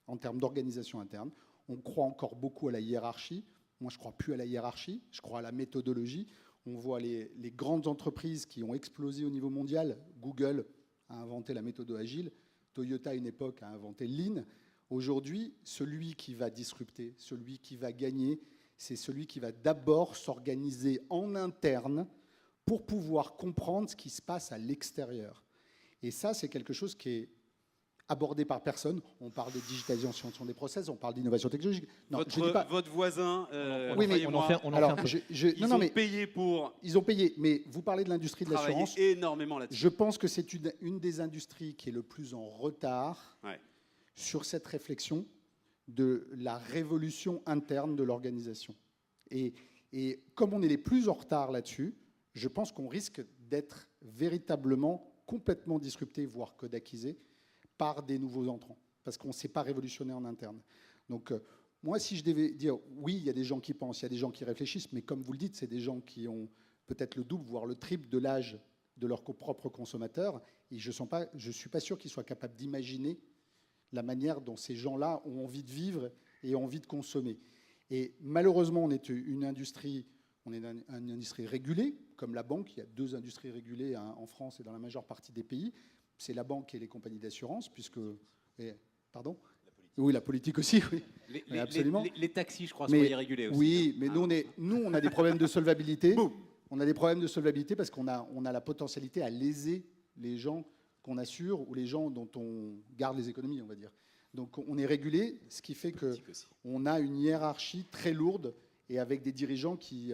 en termes d'organisation interne. On croit encore beaucoup à la hiérarchie. Moi, je ne crois plus à la hiérarchie. Je crois à la méthodologie. On voit les grandes entreprises qui ont explosé au niveau mondial. Google a inventé la méthode agile. Toyota, à une époque, a inventé Lean. Aujourd'hui, celui qui va disrupter, celui qui va gagner, c'est celui qui va d'abord s'organiser en interne pour pouvoir comprendre ce qui se passe à l'extérieur. Et ça, c'est quelque chose qui est abordé par personne. On parle de digitalisation des process, on parle d'innovation technologique. Non, votre voisin, oui, mais on en fait un peu. Ils ont payé pour... Ils ont payé, mais vous parlez de l'industrie de l'assurance. Énormément là-dessus. Je pense que c'est une des industries qui est le plus en retard sur cette réflexion de la révolution interne de l'organisation. Et comme on est les plus en retard là-dessus, je pense qu'on risque d'être véritablement complètement disrupté, voire kodakisé, par des nouveaux entrants, parce qu'on ne s'est pas révolutionné en interne. Donc, moi, si je devais dire, oui, il y a des gens qui pensent, il y a des gens qui réfléchissent, mais comme vous le dites, c'est des gens qui ont peut-être le double, voire le triple de l'âge de leurs propres consommateurs, et je ne suis pas sûr qu'ils soient capables d'imaginer la manière dont ces gens-là ont envie de vivre et ont envie de consommer. Et malheureusement, on est une industrie régulée, comme la banque. Il y a 2 industries régulées en France et dans la majeure partie des pays. C'est la banque et les compagnies d'assurance, puisque... Pardon ? Oui, la politique aussi, oui. Absolument. Les taxis, je crois, sont irrégulés aussi. Oui, mais nous, on a des problèmes de solvabilité. On a des problèmes de solvabilité parce qu'on a la potentialité à léser les gens qu'on assure ou les gens dont on garde les économies, on va dire. Donc on est régulé, ce qui fait qu'on a une hiérarchie très lourde et avec des dirigeants qui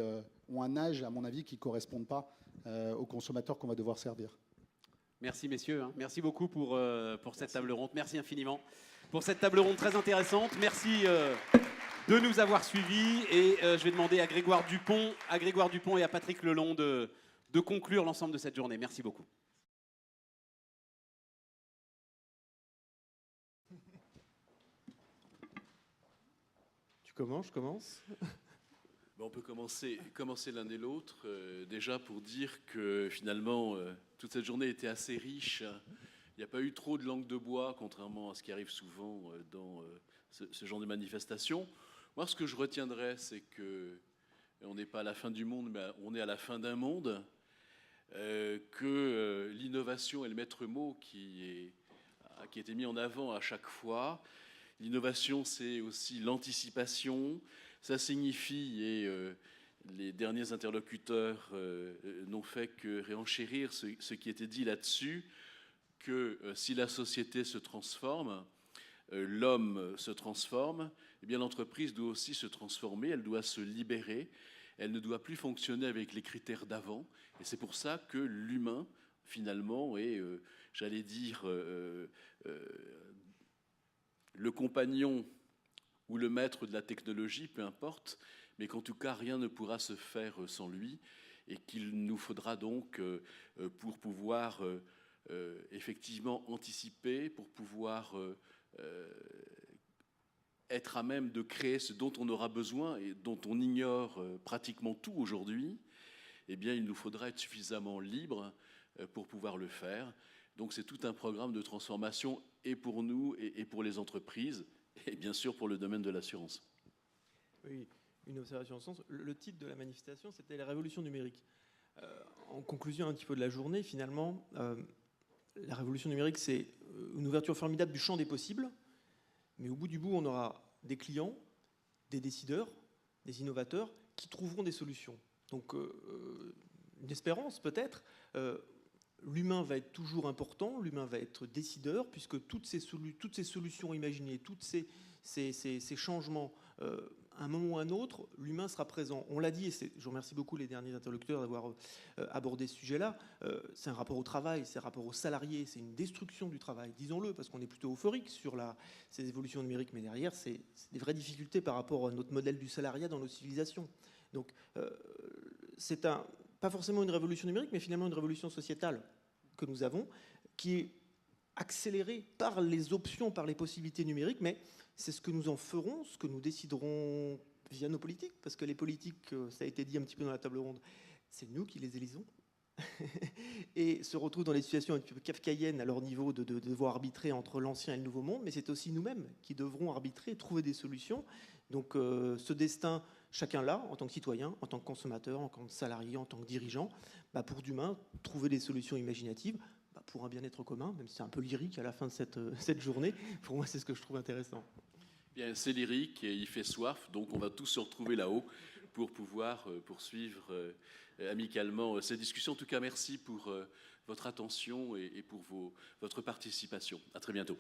ont un âge, à mon avis, qui ne correspondent pas aux consommateurs qu'on va devoir servir. Merci messieurs, merci beaucoup pour cette table ronde. Merci infiniment pour cette table ronde très intéressante. Merci de nous avoir suivis et je vais demander à Grégoire Dupont et à Patrick Lelon de conclure l'ensemble de cette journée. Merci beaucoup. Tu commences, je commence. On peut commencer l'un et l'autre, déjà pour dire que finalement, toute cette journée était assez riche. Il n'y a pas eu trop de langue de bois, contrairement à ce qui arrive souvent dans ce genre de manifestation. Moi, ce que je retiendrai, c'est qu'on n'est pas à la fin du monde, mais on est à la fin d'un monde, que l'innovation est le maître mot qui a été mis en avant à chaque fois. L'innovation, c'est aussi l'anticipation. Ça signifie, et les derniers interlocuteurs n'ont fait que réenchérir ce qui était dit là-dessus, que si la société se transforme, l'homme se transforme, eh bien l'entreprise doit aussi se transformer, elle doit se libérer, elle ne doit plus fonctionner avec les critères d'avant. Et c'est pour ça que l'humain, finalement, est, j'allais dire, le compagnon ou le maître de la technologie, peu importe, mais qu'en tout cas, rien ne pourra se faire sans lui, et qu'il nous faudra donc, pour pouvoir effectivement anticiper, pour pouvoir être à même de créer ce dont on aura besoin et dont on ignore pratiquement tout aujourd'hui, eh bien, il nous faudra être suffisamment libre pour pouvoir le faire. Donc c'est tout un programme de transformation et pour nous et pour les entreprises, et bien sûr pour le domaine de l'assurance. Oui, une observation en ce sens. Le titre de la manifestation, c'était la révolution numérique. En conclusion un petit peu de la journée, finalement, la révolution numérique, c'est une ouverture formidable du champ des possibles, mais au bout du bout, on aura des clients, des décideurs, des innovateurs qui trouveront des solutions. Donc, une espérance peut-être. L'humain va être toujours important, l'humain va être décideur, puisque toutes ces solutions imaginées, tous ces changements, à un moment ou à un autre, l'humain sera présent. On l'a dit, et je remercie beaucoup les derniers interlocuteurs d'avoir abordé ce sujet-là, c'est un rapport au travail, c'est un rapport aux salariés, c'est une destruction du travail, disons-le, parce qu'on est plutôt euphorique sur ces évolutions numériques, mais derrière, c'est des vraies difficultés par rapport à notre modèle du salariat dans nos civilisations. Donc, c'est pas forcément une révolution numérique, mais finalement une révolution sociétale que nous avons, qui est accélérée par les options, par les possibilités numériques, mais c'est ce que nous en ferons, ce que nous déciderons via nos politiques, parce que les politiques, ça a été dit un petit peu dans la table ronde, c'est nous qui les élisons, et se retrouvent dans des situations un petit peu kafkaïennes à leur niveau de devoir arbitrer entre l'ancien et le nouveau monde, mais c'est aussi nous-mêmes qui devrons arbitrer, trouver des solutions. Donc ce destin, chacun là, en tant que citoyen, en tant que consommateur, en tant que salarié, en tant que dirigeant, pour demain, trouver des solutions imaginatives pour un bien-être commun, même si c'est un peu lyrique à la fin de cette journée. Pour moi, c'est ce que je trouve intéressant. Bien, c'est lyrique et il fait soif, donc on va tous se retrouver là-haut pour pouvoir poursuivre amicalement ces discussions. En tout cas, merci pour votre attention et pour votre participation. À très bientôt.